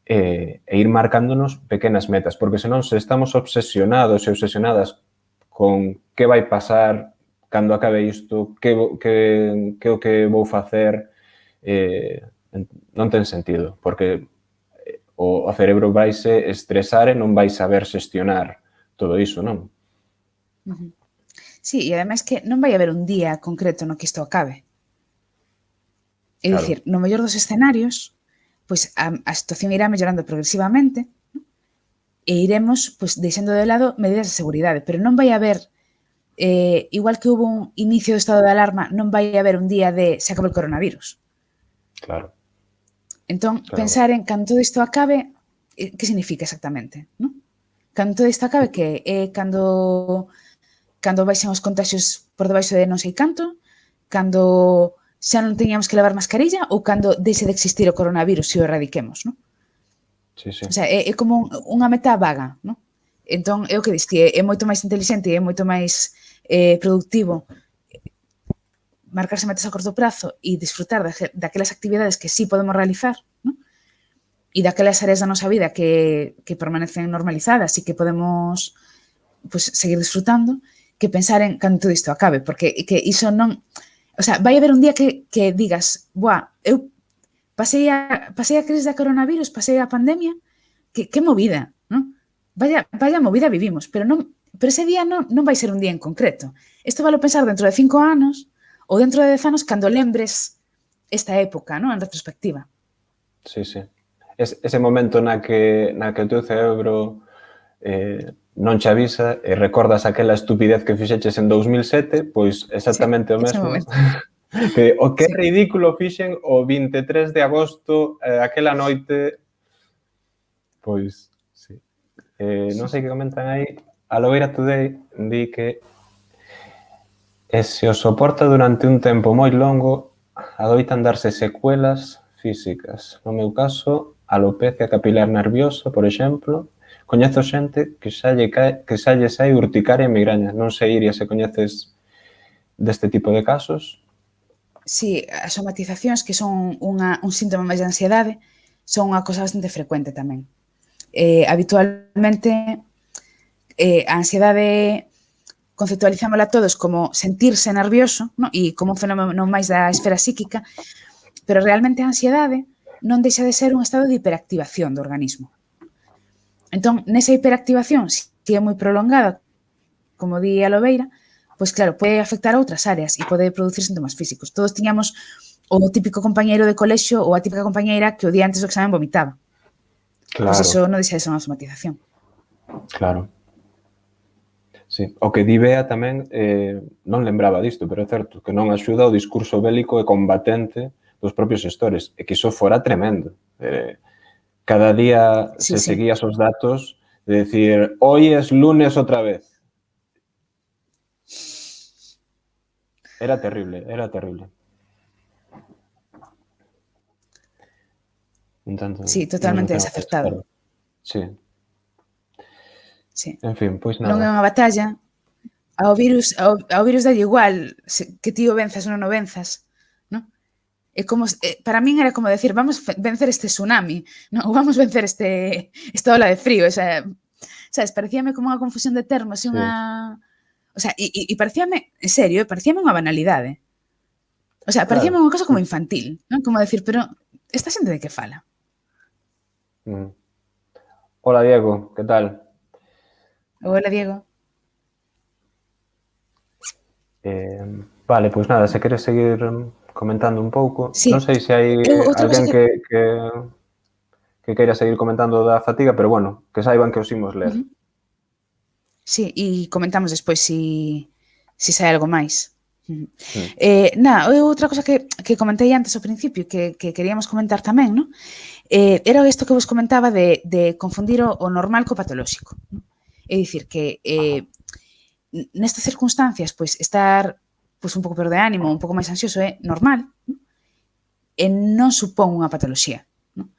e ir marcándonos pequenas metas, porque senón se estamos obsesionados e obsesionadas con que vai pasar cando acabe isto, que o que vou facer, non ten sentido, porque o cerebro vaise estresar e non vai saber xestionar todo iso, non? Sí, e ademais que non vai haber un día concreto no que isto acabe. É dicir, no mellor dos escenarios, pois a situación irá mellorando progresivamente, ¿no? E iremos pois, deixando de lado medidas de seguridade, pero non vai haber, igual que hubo un inicio do estado de alarma, non vai haber un día de se acabou el coronavirus. Claro. Entón, pensar en cando todo isto acabe, que significa exactamente, ¿no? Cando todo isto acabe, que é cando baixen os contagios por debaixo de non sei canto, cando xa non teñamos que levar mascarilla ou cando deixe de existir o coronavirus se o erradiquemos, non? Sí, sí. O sea, é como unha meta vaga, non? Entón, é o que dis, que é moito máis inteligente e é moito máis productivo marcarse metas a corto prazo e disfrutar daquelas actividades que sí podemos realizar, non? E daquelas áreas da nosa vida que permanecen normalizadas e que podemos pues, seguir disfrutando, que pensar en cando todo isto acabe, porque que iso non... O sea, vai haber un día que digas, buah, eu pasei a crise da coronavirus, pasei a pandemia, que movida, non? Vaya movida vivimos, pero ese día non vai ser un día en concreto. Isto vale pensar dentro de 5 anos ou dentro de 10 anos cando lembres esta época, non? En retrospectiva. Sí, sí. Ese momento na que o teu cerebro non che avisa e recordas aquela estupidez que fixeches en 2007, pois exactamente o mesmo. Que o que ridículo fixen o 23 de agosto, aquela noite, pois, sí. Non sei que comentan aí, a Lobeira Today di que se o soporta durante un tempo moi longo, adoitan darse secuelas físicas. No meu caso, alopecia capilar nerviosa, por exemplo. Coñezo xente que xa lle sai urticaria e migraña. Non sei, Iria, se coñeces deste tipo de casos. Sí, as somatizacións, que son un síntoma máis de ansiedade, son unha cosa bastante frecuente tamén. Habitualmente, a ansiedade conceptualizámola todos como sentirse nervioso, ¿no? E como un fenómeno máis da esfera psíquica, pero realmente a ansiedade non deixa de ser un estado de hiperactivación do organismo. Entón, nesa hiperactivación, se é moi prolongada, como di a Lobeira, pois claro, pode afectar a outras áreas e pode producir síntomas físicos. Todos tiñamos o típico compañeiro de colexio ou a típica compañeira que o día antes do examen vomitaba. Claro. Pois iso non deixa de ser unha somatización. Claro. Sí. O que di Bea tamén, non lembraba disto, pero é certo, que non axuda o discurso bélico e combatente dos propios xestores, e que iso fora tremendo. Cada día se seguías os datos de decir, hoy es lunes otra vez. Era terrible, era terrible. un tanto... Sí, totalmente non desacertado. Sí. Sí. En fin, pois Non é nada. unha batalla. Ao virus dalle igual que ti o venzas ou non o venzas, non? É como, para min era como decir, vamos vencer este tsunami, non? Ou vamos vencer esta ola de frío, o sea, sabes, parecíame como unha confusión de termos e Sí, unha... O sea, e parecíame, en serio, parecíame unha banalidade. O sea, parecíame claro. unha cosa como infantil, non? Como decir, pero esta xente de que fala? Mm. Hola, Diego, que tal? Hola, Diego. Vale, pois nada, se queres seguir comentando un pouco. Sí, Non sei se hai eu outra cosa alguén que queira seguir comentando da fatiga, pero bueno, que saiban que os imos ler. Sí, e comentamos despois si sai algo máis. Mm. Outra cosa que comentei antes ao principio que queríamos comentar tamén, non? Era isto que vos comentaba de confundir o normal co patolóxico. Non? É dicir, que nestas circunstancias, pois, estar pois, un pouco peor de ánimo, un pouco máis ansioso é normal, non? E non supón unha patoloxía. Non?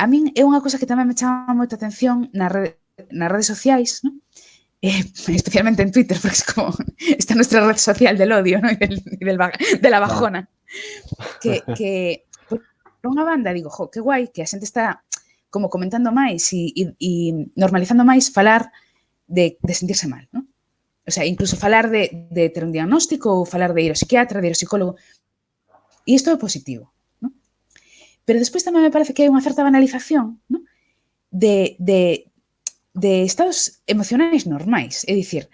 A min é unha cosa que tamén me chama moita atención nas redes sociais, non? Especialmente en Twitter, porque es como esta nuestra red social del odio, ¿no? De la bajona. Que por unha banda digo, jo, que guai que a xente está como comentando máis e normalizando máis falar de sentirse mal, ¿no? O sea, incluso falar de ter un diagnóstico ou falar de ir ao psiquiatra, de ir ao psicólogo. E isto é positivo, ¿no? Pero despois tamén me parece que hai unha certa banalización, ¿no? De estados emocionais normais. É dicir,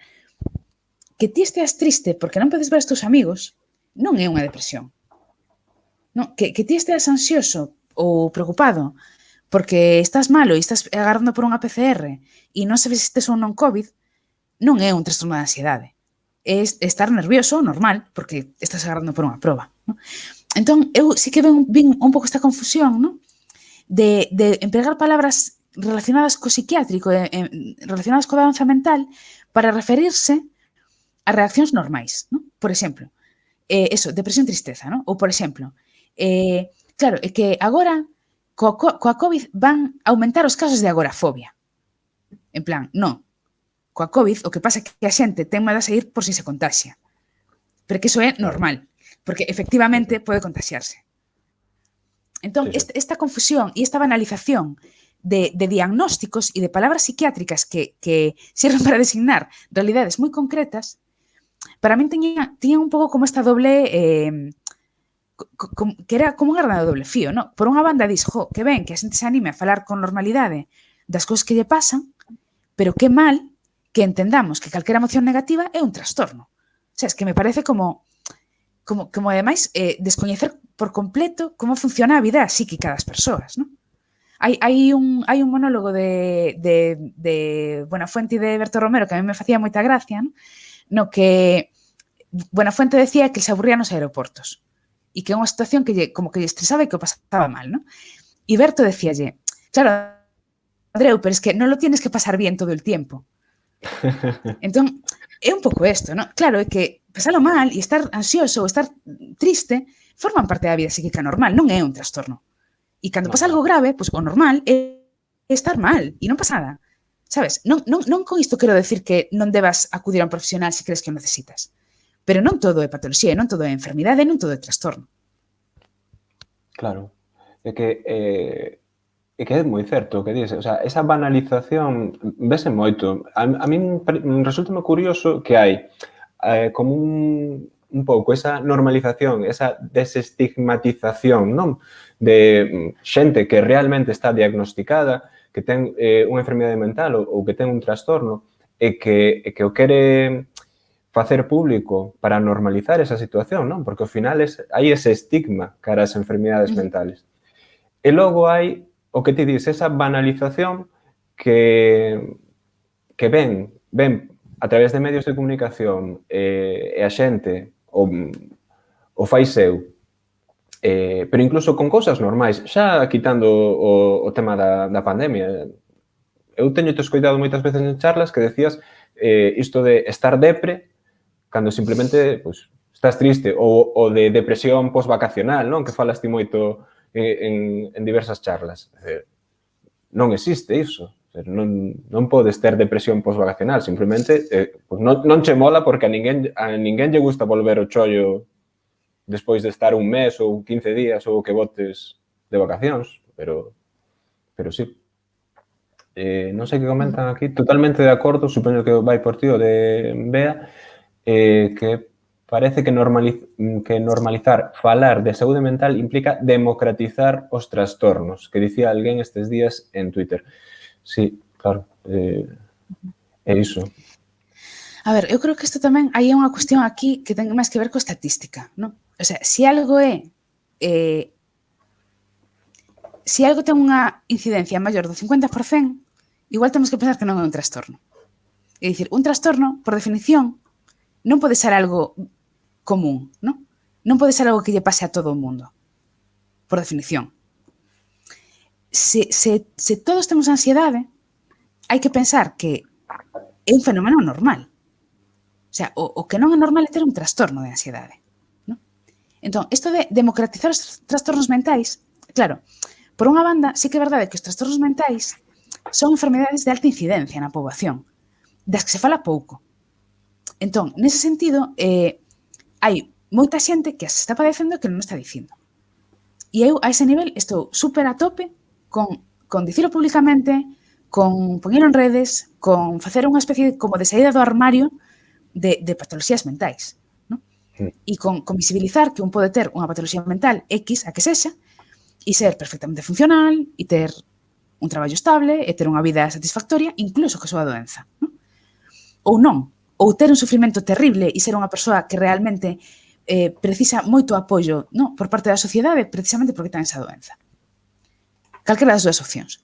que ti esteas triste porque non podes ver os teus amigos non é unha depresión. Non? Que ti esteas ansioso ou preocupado porque estás malo e estás agardando por unha PCR e non sabes se tes ou non COVID, non é un trastorno de ansiedade. É estar nervioso, normal, porque estás agardando por unha proba. Non? Entón, eu sí que vin un pouco esta confusión, non? De empregar palabras relacionadas co psiquiátrico, relacionadas coa doenza mental, para referirse a reaccións normais, non? Por exemplo, depresión, tristeza, non? Ou, por exemplo, claro, é que agora coa COVID van aumentar os casos de agorafobia. En plan, non, coa COVID o que pasa é que a xente ten medo a sair por si se contaxia. Pero que iso é normal, porque efectivamente pode contaxiarse. Entón, esta confusión e esta banalización de diagnósticos e de palabras psiquiátricas que sirven para designar realidades moi concretas, para min tiña un pouco como esta doble... que era como unha granada doble fío, non? Por unha banda dis, jo, que ben, que a xente se anime a falar con normalidade das cousas que lle pasan, pero que mal que entendamos que calquera emoción negativa é un trastorno. O sea, es que me parece como ademais, descoñecer por completo como funciona a vida psíquica das persoas, non? Hai un monólogo de Buenafuente e de Berto Romero que a mí me facía moita gracia, non? No que Buenafuente decía que se aburría nos aeroportos e que é unha situación que como que lle estresaba e que o pasaba mal, non? E Berto decíalle, claro, Andreu, pero es que non lo tienes que pasar bien todo el tiempo. Entón, é un pouco isto, non? Claro, é que pasalo mal e estar ansioso ou estar triste forman parte da vida psíquica normal, non é un trastorno. E cando pasa algo grave, pois o normal é estar mal e non pasa nada. Sabes? Non con isto quero decir que non debas acudir a un profesional se crees que o necesitas. Pero non todo é patoloxía, non todo é enfermidade, non todo é trastorno. Claro. É que é moi certo o que dices. O sea, esa banalización vese moito. A min resulta curioso que hai como un pouco esa normalización, esa desestigmatización, non? De xente que realmente está diagnosticada, que ten unha enfermidade mental ou que ten un trastorno e que o quere facer público para normalizar esa situación, non? Porque ao final hai ese estigma cara ás enfermidades mentales. E logo hai o que ti dis, esa banalización que ven a través de medios de comunicación e a xente o fai seu, pero incluso con cousas normais, xa quitando o tema da pandemia. Eu teño te escoitado moitas veces en charlas que decías isto de estar depre cando simplemente pues, estás triste ou de depresión posvacacional, non? Que falas ti moito en diversas charlas. Non existe iso. Non podes ter depresión posvacacional, simplemente pues non che mola porque a ninguén lle gusta volver o chollo despois de estar un mes ou 15 días ou que botes de vacacións, pero sí. Non sei que comentan aquí, totalmente de acordo, supoño que vai por ti o de Bea, que parece que normalizar falar de saúde mental implica democratizar os trastornos, que dicía alguén estes días en Twitter. Sí, claro, é iso. A ver, eu creo que isto tamén hai unha cuestión aquí que ten máis que ver coa estatística, non? O sea, se algo ten unha incidencia maior do 50%, igual temos que pensar que non é un trastorno. É dicir, un trastorno, por definición, non pode ser algo común, non? Non pode ser algo que lle pase a todo o mundo, por definición. Se todos temos ansiedade, hai que pensar que é un fenómeno normal. O sea, o que non é normal é ter un trastorno de ansiedade. Non? Entón, isto de democratizar os trastornos mentais, claro, por unha banda, sí que é verdade que os trastornos mentais son enfermedades de alta incidencia na poboación, das que se fala pouco. Entón, nese sentido, hai moita xente que as está padecendo e que non está dicindo. E eu, a ese nivel, estou super a tope con dicilo públicamente, con poñelo en redes, con facer unha especie como de saída do armario de patologías mentais. ¿No? E con visibilizar que un pode ter unha patoloxía mental X, a que sexa, e ser perfectamente funcional, e ter un traballo estable, e ter unha vida satisfactoria, incluso que a súa doenza. ¿No? Ou non. Ou ter un sufrimento terrible e ser unha persoa que realmente precisa moito apoio, no, por parte da sociedade precisamente porque ten esa doenza. Calquera das dúas opcións.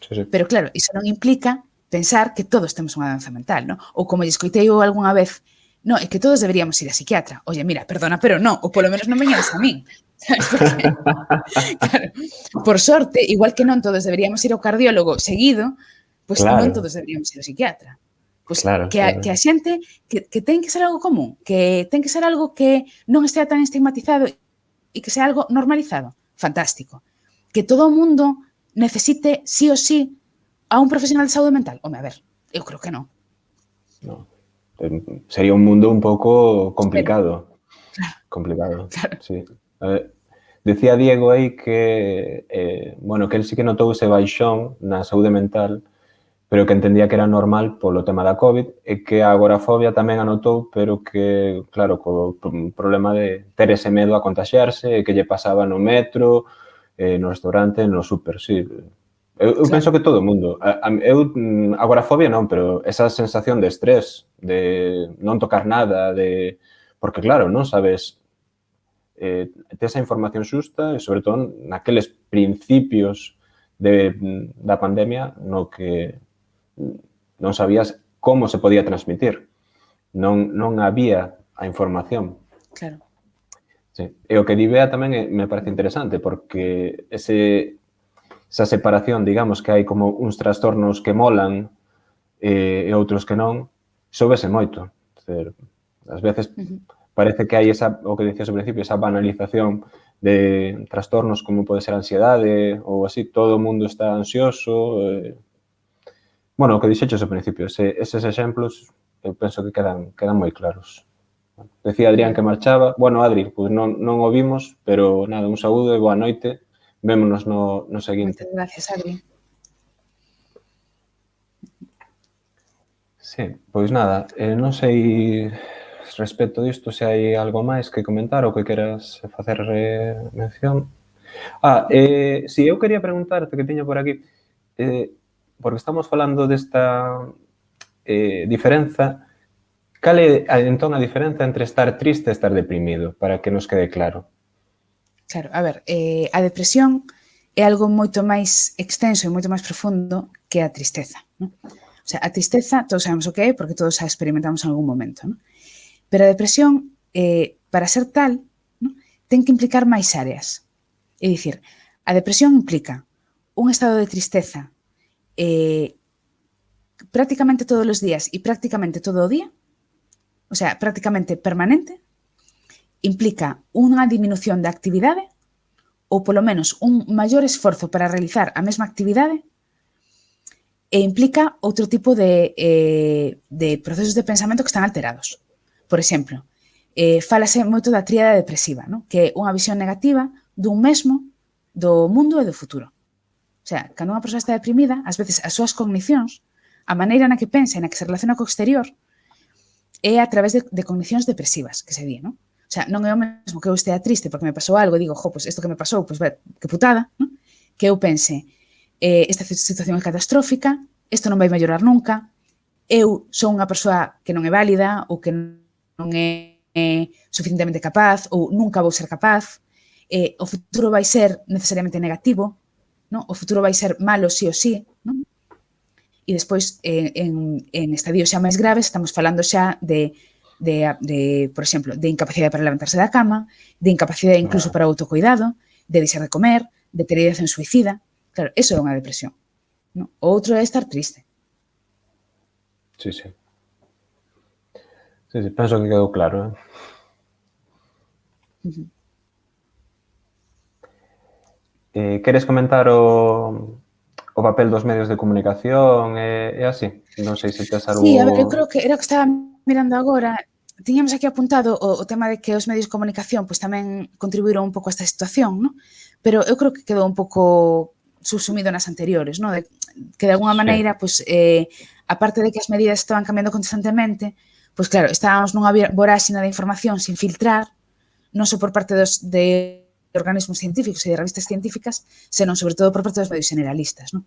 Sí. Pero claro, iso non implica pensar que todos temos unha doenza mental, non? Ou como lle escoitei eu algunha vez, non, é que todos deberíamos ir a psiquiatra. Oye, mira, perdona, pero non, ou polo menos non veñades a min. Porque, claro, por sorte, igual que non todos deberíamos ir ao cardiólogo seguido, pois non todos deberíamos ir ao psiquiatra. Pois que a xente que ten que ser algo común, que ten que ser algo que non estea tan estigmatizado e que sea algo normalizado. Fantástico. Que todo o mundo necesite sí ou sí a un profesional de saúde mental. Home, a ver, eu creo que non. No. Sería un mundo un pouco complicado. Claro. Complicado, claro. Sí. Decía Diego aí que, bueno, que el sí que notou ese baixón na saúde mental, pero que entendía que era normal polo tema da COVID e que a agorafobia tamén anotou, pero que, claro, co problema de ter ese medo a contaxiarse e que lle pasaba no metro, no restaurante, no súper, sí. Eu penso que todo o mundo. Eu, agorafobia non, pero esa sensación de estrés, de non tocar nada, de... Porque, claro, non sabes ter esa información xusta e, sobre todo, naqueles principios da pandemia no que non sabías como se podía transmitir. Non había a información. Claro. Sí. E o que di Bea tamén me parece interesante porque esa separación, digamos, que hai como uns trastornos que molan e outros que non, soubese moito. Ás veces parece que hai o que dicías ao principio, esa banalización de trastornos como pode ser a ansiedade ou así, todo o mundo está ansioso. Bueno, o que dixeches ao principio, eses exemplos eu penso que quedan moi claros. Decía Adrián que marchaba. Bueno, Adri, pois non o vimos, pero nada, un saúdo e boa noite. Vémonos no seguinte. Moitas gracias, Adri. Sí, pois nada, non sei respecto disto se hai algo máis que comentar ou que queras facer mención. Si, eu quería preguntarte que tiño por aquí, porque estamos falando desta diferenza, cal é entón a diferenza entre estar triste e estar deprimido, para que nos quede claro? Claro, a ver, a depresión é algo moito máis extenso e moito máis profundo que a tristeza, non? O sea, a tristeza, todos sabemos o que é, porque todos a experimentamos en algún momento, non? Pero a depresión, para ser tal, non, ten que implicar máis áreas. É dicir, a depresión implica un estado de tristeza prácticamente todos os días e prácticamente todo o día, o sea, prácticamente permanente, implica unha disminución da actividade, ou polo menos un maior esforzo para realizar a mesma actividade e implica outro tipo de procesos de pensamento que están alterados. Por exemplo, fálase moito da tríada depresiva, no? Que é unha visión negativa dun mesmo, do mundo e do futuro. O sea, cando unha persoa está deprimida, ás veces as súas cognicións, a maneira na que pensa e na que se relaciona co exterior, é a través de cognicións depresivas, que se di, non? O sea, non é o mesmo que eu estea triste porque me pasou algo e digo, jo, pues isto que me pasou, pues que putada, non? Que eu pense, esta situación é catastrófica, isto non vai mellorar nunca, eu sou unha persoa que non é válida ou que non é suficientemente capaz ou nunca vou ser capaz, o futuro vai ser necesariamente negativo, non? O futuro vai ser malo sí ou sí, non? E despois, en estadios xa máis graves, estamos falando xa de, por exemplo, de incapacidade para levantarse da cama, de incapacidade incluso para o autocuidado, de deixar de comer, de ter ideación suicida. Claro, eso é unha depresión. No? O outro é estar triste. Sí, sí. Sí, sí, penso que quedou claro. Queres comentar o papel dos medios de comunicación e así? Non sei se tes algo... Sí, a ver, eu creo que era o que estaba mirando agora. Tiñamos aquí apuntado o tema de que os medios de comunicación pues, tamén contribuíron un pouco a esta situación, ¿no? Pero eu creo que quedou un pouco subsumido nas anteriores, ¿no? Que de alguna maneira, pues, aparte de que as medidas estaban cambiando constantemente, pues claro, estábamos nunha voráxina de información sin filtrar, non só por parte de organismos científicos e de revistas científicas, senón sobre todo por parte dos medios generalistas, ¿no?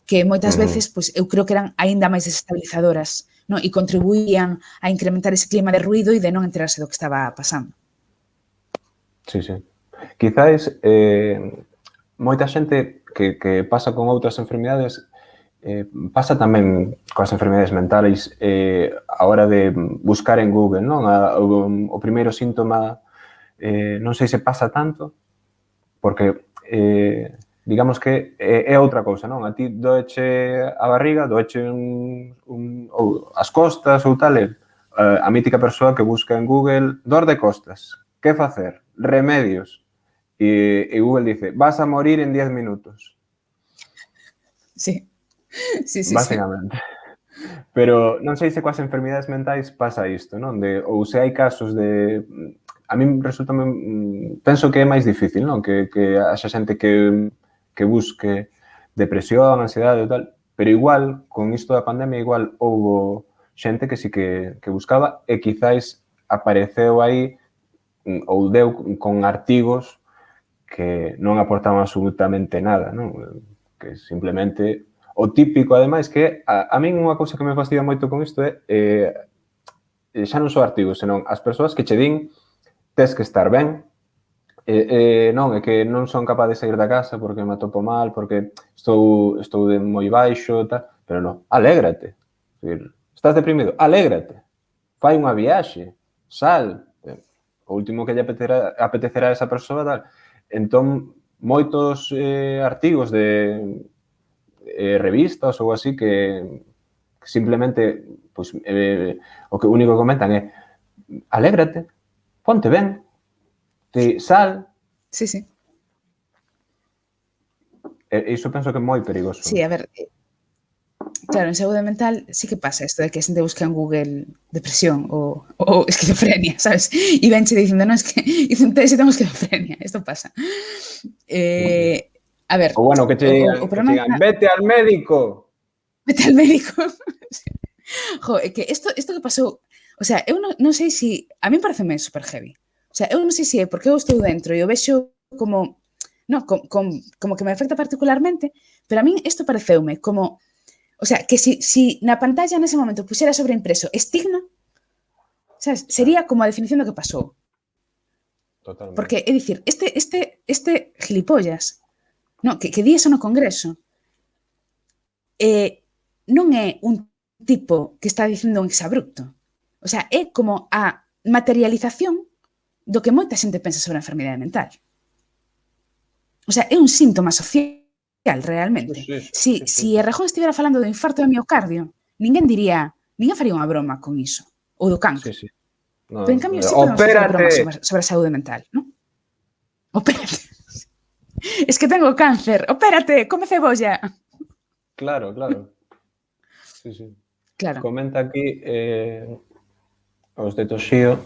Que moitas veces, pues, eu creo que eran aínda máis desestabilizadoras, ¿no? E contribuían a incrementar ese clima de ruido e de non enterarse do que estaba pasando. Sí, sí. Quizáis, moita xente que pasa con outras enfermidades pasa tamén coas enfermidades mentais a hora de buscar en Google, non? O primeiro síntoma non sei se pasa tanto porque digamos que é outra cousa, non? A ti doeche a barriga, doeche ou as costas ou tal, a mítica persoa que busca en Google dor de costas, que facer? Remedios. E Google dice, vas a morir en 10 minutos. Sí. Sí, sí, básicamente. Sí. Pero non sei se coas enfermidades mentais pasa isto, non? Ou se hai casos de... A mí resulta... Penso que é máis difícil, non? Que haxa xente que busque depresión, ansiedade e tal, pero igual, con isto da pandemia, igual houbo xente que sí que buscaba e quizáis apareceu aí ou deu con artigos que non aportaban absolutamente nada, non? Que simplemente... O típico, ademais, que a min unha cousa que me fastidia moito con isto é xa non só artigos, senón as persoas que che din tes que estar ben, non, é que non son capaz de sair da casa porque me atopo mal, porque estou de moi baixo, tal, pero non, alégrate. Estás deprimido, alégrate. Fai unha viaxe, sal. O último que lle apetecerá a esa persoa, tal. Entón, moitos artigos de revistas ou así que simplemente pues, o que único que comentan é alégrate, ponte ben, sal. Sí, sí. Iso penso que é moi perigoso. Sí, a ver, claro, en saúde mental sí que pasa isto de que a xente busca en Google depresión ou esquizofrenia, sabes? E venche dicindo, non, es que hice un test e tengo esquizofrenia. Isto pasa. A ver... O bueno, que te digan, vete al médico. Vete al médico. Jo, é que isto que pasou... O sea, eu non sei se... A mí pareceme super heavy. O sea, eu non sei se é porque eu estou dentro e o vexo como... No, como que me afecta particularmente, pero a min isto pareceume como... O sea, que si na pantalla nese momento puxera sobreimpreso estigma, sabes, sería como a definición do que pasou. Totalmente. Porque, é dicir, este gilipollas, no, que di eso no Congreso, non é un tipo que está dicindo un exabrupto. O sea, é como a materialización do que moita xente pensa sobre a enfermidade mental. O sea, é un síntoma social realmente. Si Errejón estivera falando do infarto de miocardio, ninguén faría unha broma con iso. Ou do cancro. Sí, sí. No, pero en cambio sí podemos facer broma sobre a saúde mental, non? Opérate. Es que tengo cáncer, opérate, come cebolla. Claro, claro. Sí, sí. Claro. Comenta aquí os de Toshio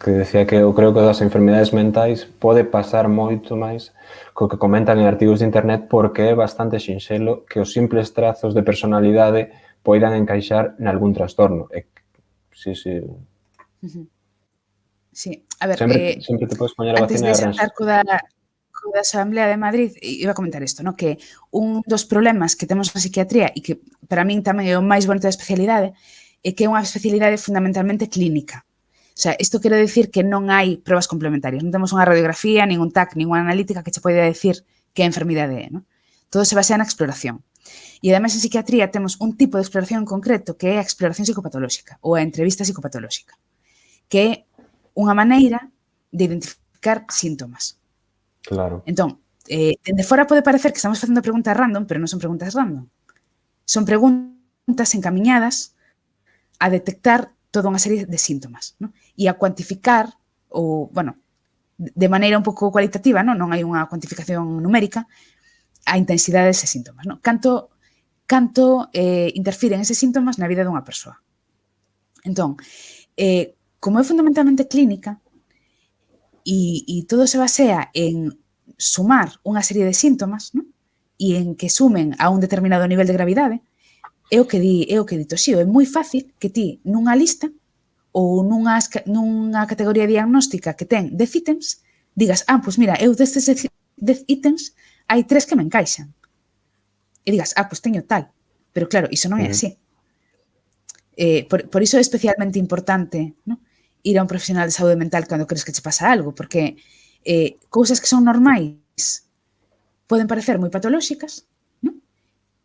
que decía que eu creo que das enfermedades mentais pode pasar moito máis co que comentan en artigos de internet porque é bastante sinxelo que os simples trazos de personalidade poidan encaixar nalgún trastorno. Sí, sí. Sí, a ver, Sempre te podes poñer a antes vacina de e xantar co da Asamblea de Madrid, iba a comentar isto, no? Que un dos problemas que temos na psiquiatría e que para min tamén é o máis bonito da especialidade é que é unha especialidade fundamentalmente clínica. O sea, isto quere decir que non hai probas complementarias. Non temos unha radiografía, nin un TAC, nin unha analítica que che poida decir que a enfermidade é, no? Todo se basea na exploración. E ademais en psiquiatría temos un tipo de exploración en concreto que é a exploración psicopatolóxica ou a entrevista psicopatolóxica, que é unha maneira de identificar síntomas. Claro. Entón, dende fora pode parecer que estamos facendo preguntas random, pero non son preguntas random. Son preguntas encamiñadas a detectar toda unha serie de síntomas, non? E a cuantificar, ou, bueno, de maneira un pouco cualitativa, non hai unha cuantificación numérica, a intensidade deses síntomas, non? Canto interfiren eses síntomas na vida dunha persoa. Entón, como é fundamentalmente clínica, e todo se basea en sumar unha serie de síntomas, non? E en que sumen a un determinado nivel de gravidade, é o que di Toshio, é moi fácil que ti nunha lista ou nunha categoría diagnóstica que ten 10 ítems, digas, pois mira, eu destes 10 ítems hai 3 que me encaixan. E digas, pois teño tal. Pero claro, iso non é así. Por iso é especialmente importante, non? Ir a un profesional de saúde mental cando crees que che pasa algo, porque cousas que son normais poden parecer moi patolóxicas, non?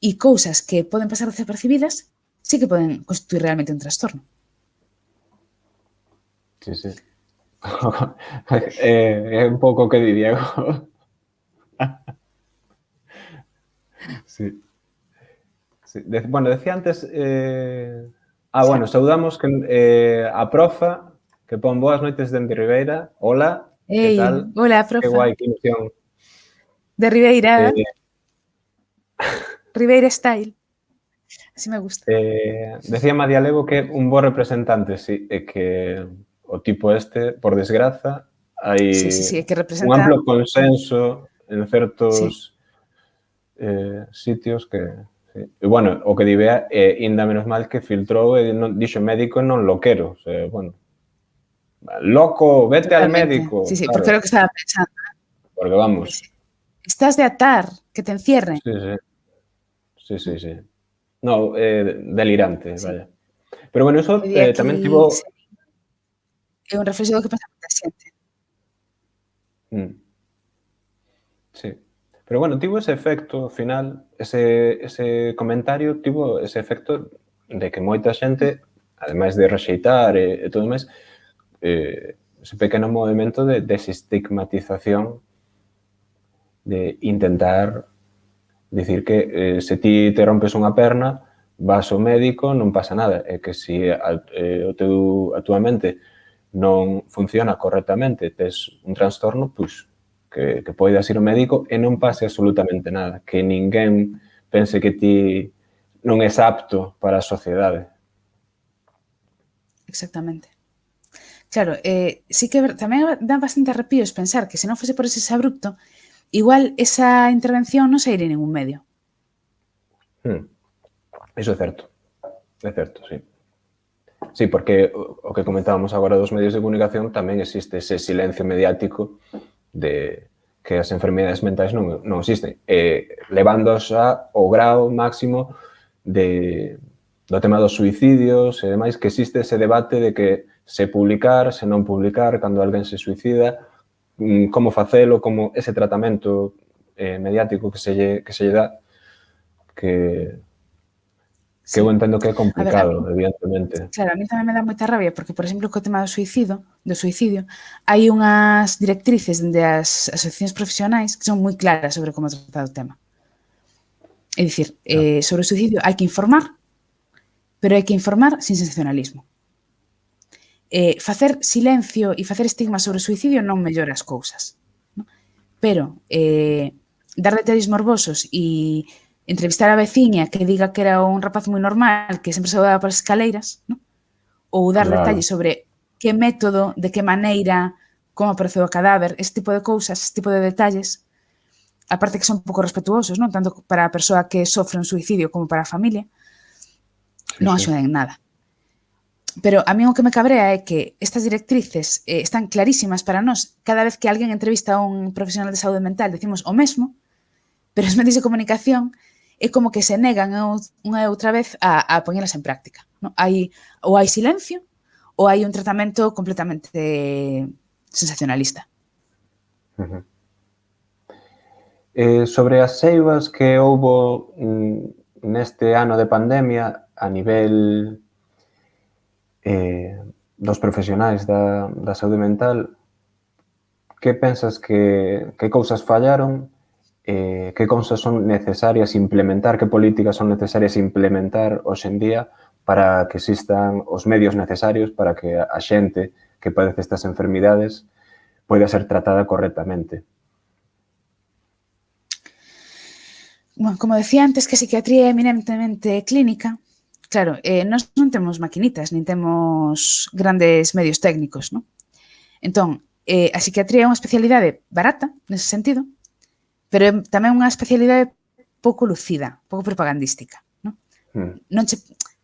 E cousas que poden pasar desapercibidas sí que poden constituir realmente un trastorno. Sí, sí. É un pouco o que di Diego. Sí. Sí. Bueno, decía antes... bueno, saudamos que a profa que pon boas noites dende Ribeira. Hola, que tal? Hola, profa. Que guai, que ilusión. De Ribeira. Ribeira Style. Así me gusta. Decía María Levo que un bo representante, sí, e que o tipo este, por desgraza, hai que representa... un amplo consenso en certos sitios que... Sí. E, bueno, o que di Bea é ainda menos mal que filtrou e non, dixo médico e non loquero. O sea, bueno, loco, vete al médico. Sí, claro. porque era o que estaba pensando. Porque vamos... Estás de atar, que te encierren. Sí. No, delirante, vaya. Pero bueno, eso tamén tivo... É un reflexo do que pasa moita xente. Sí. Pero bueno, tivo ese efecto final, ese comentario tivo ese efecto de que moita xente, ademais de rexeitar e todo máis, ese pequeno movimento de desestigmatización de intentar dicir que se ti te rompes unha perna, vas ao médico, non pasa nada. E que se a túa mente non funciona correctamente, tes un trastorno, pois que poidas ir ao médico e non pase absolutamente nada. Que ninguén pense que ti non és apto para a sociedade. Exactamente. Claro, sí que tamén dá bastante arrepíos pensar que se non fose por ese abrupto, igual esa intervención non sairía en ningún medio. Iso é certo, sí. Sí, porque o que comentábamos agora dos medios de comunicación tamén existe ese silencio mediático de que as enfermedades mentais non existen. Levándoos ao grao máximo do tema dos suicidios e demais, que existe ese debate de que se publicar, se non publicar, cando alguén se suicida, como facelo, como ese tratamento mediático que se lle dá, que eu entendo que é complicado, evidentemente. Claro, a mí tamén me dá moita rabia, porque, por exemplo, co tema do suicidio, hai unhas directrices dende as asociacións profesionais que son moi claras sobre como tratar o tema. É dicir, sobre o suicidio hai que informar, pero hai que informar sin sensacionalismo. Facer silencio e facer estigma sobre o suicidio non mellora as cousas. pero dar detalles morbosos e entrevistar a veciña que diga que era un rapaz moi normal, que sempre se daba polas escaleiras, ¿no? Ou dar Claro. detalles sobre que método, de que maneira, como apareceu o cadáver, ese tipo de cousas, ese tipo de detalles, aparte que son pouco respetuosos, non? Tanto para a persoa que sofre un suicidio como para a familia, Sí, non sí. axudan en nada. Pero a mí o que me cabrea é que estas directrices están clarísimas para nós. Cada vez que alguén entrevista a un profesional de saúde mental decimos o mesmo, pero os medios de comunicación é como que se negan unha e outra vez a poñelas en práctica. Non? Ou hai silencio ou hai un tratamento completamente sensacionalista. Uh -huh. Sobre as seivas que houbo neste ano de pandemia a nivel dos profesionais da saúde mental, que pensas que cousas fallaron, que cousas son necesarias implementar, que políticas son necesarias implementar hoxe en día para que existan os medios necesarios para que a xente que padece estas enfermidades poida ser tratada correctamente? Bueno, como decía antes que a psiquiatría é eminentemente clínica, claro, nós non temos maquinitas, nin temos grandes medios técnicos, non? Entón, a psiquiatría é unha especialidade barata, nese sentido, pero é tamén unha especialidade pouco lucida, pouco propagandística, non? Non che,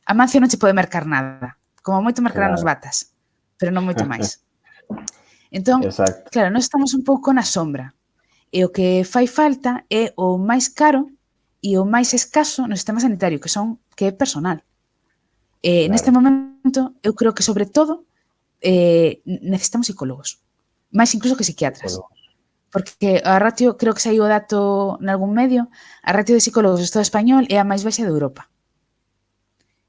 Amancio non che pode mercar nada, como moito mercará nos Claro. batas, pero non moito máis. Entón, Exacto. claro, nós estamos un pouco na sombra, e o que fai falta é o máis caro e o máis escaso no sistema sanitario, que é personal. Claro. Neste momento, eu creo que, sobre todo, necesitamos psicólogos, máis incluso que psiquiatras. Porque a ratio, creo que saiu o dato nalgún medio, a ratio de psicólogos do Estado español é a máis baixa de Europa.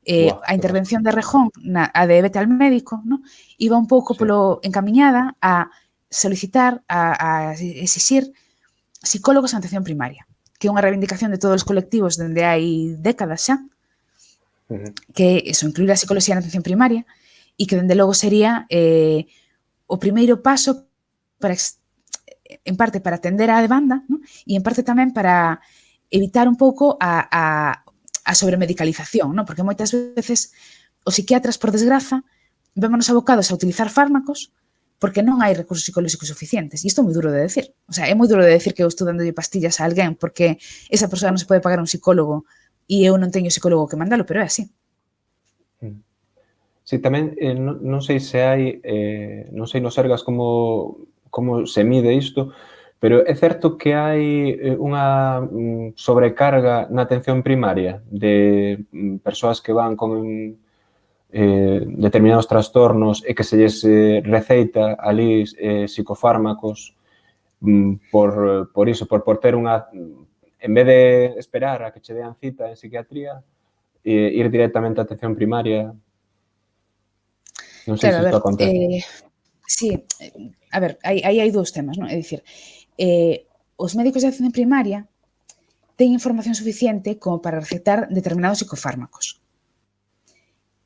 A intervención de Rejón, a de vete al médico, ¿no? Iba un pouco encamiñada a solicitar, a exixir psicólogos en atención primaria, que é unha reivindicación de todos os colectivos dende hai décadas xa, que eso, incluir a psicología na atención primaria, e que dende logo sería o primeiro paso para, en parte, para atender a demanda, ¿no? E en parte tamén para evitar un pouco a sobremedicalización, ¿no? Porque moitas veces os psiquiatras, por desgraza, vémonos abocados a utilizar fármacos porque non hai recursos psicolóxicos suficientes. E isto é moi duro de decir. O sea, é moi duro de decir que eu estou dando pastillas a alguén porque esa persoa non se pode pagar un psicólogo e eu non teño psicólogo que mandalo, pero é así. Sí, tamén non sei se hai, non sei no Sergas como se mide isto, pero é certo que hai unha sobrecarga na atención primaria de persoas que van con determinados trastornos e que se lles receita ali psicofármacos por iso, por ter unha, en vez de esperar a que che dean cita en psiquiatría, ir directamente á atención primaria. Non sei se isto acontece. Sí, a ver, aí hai dous temas, non? É dicir, os médicos de atención primaria teñen información suficiente como para recetar determinados psicofármacos.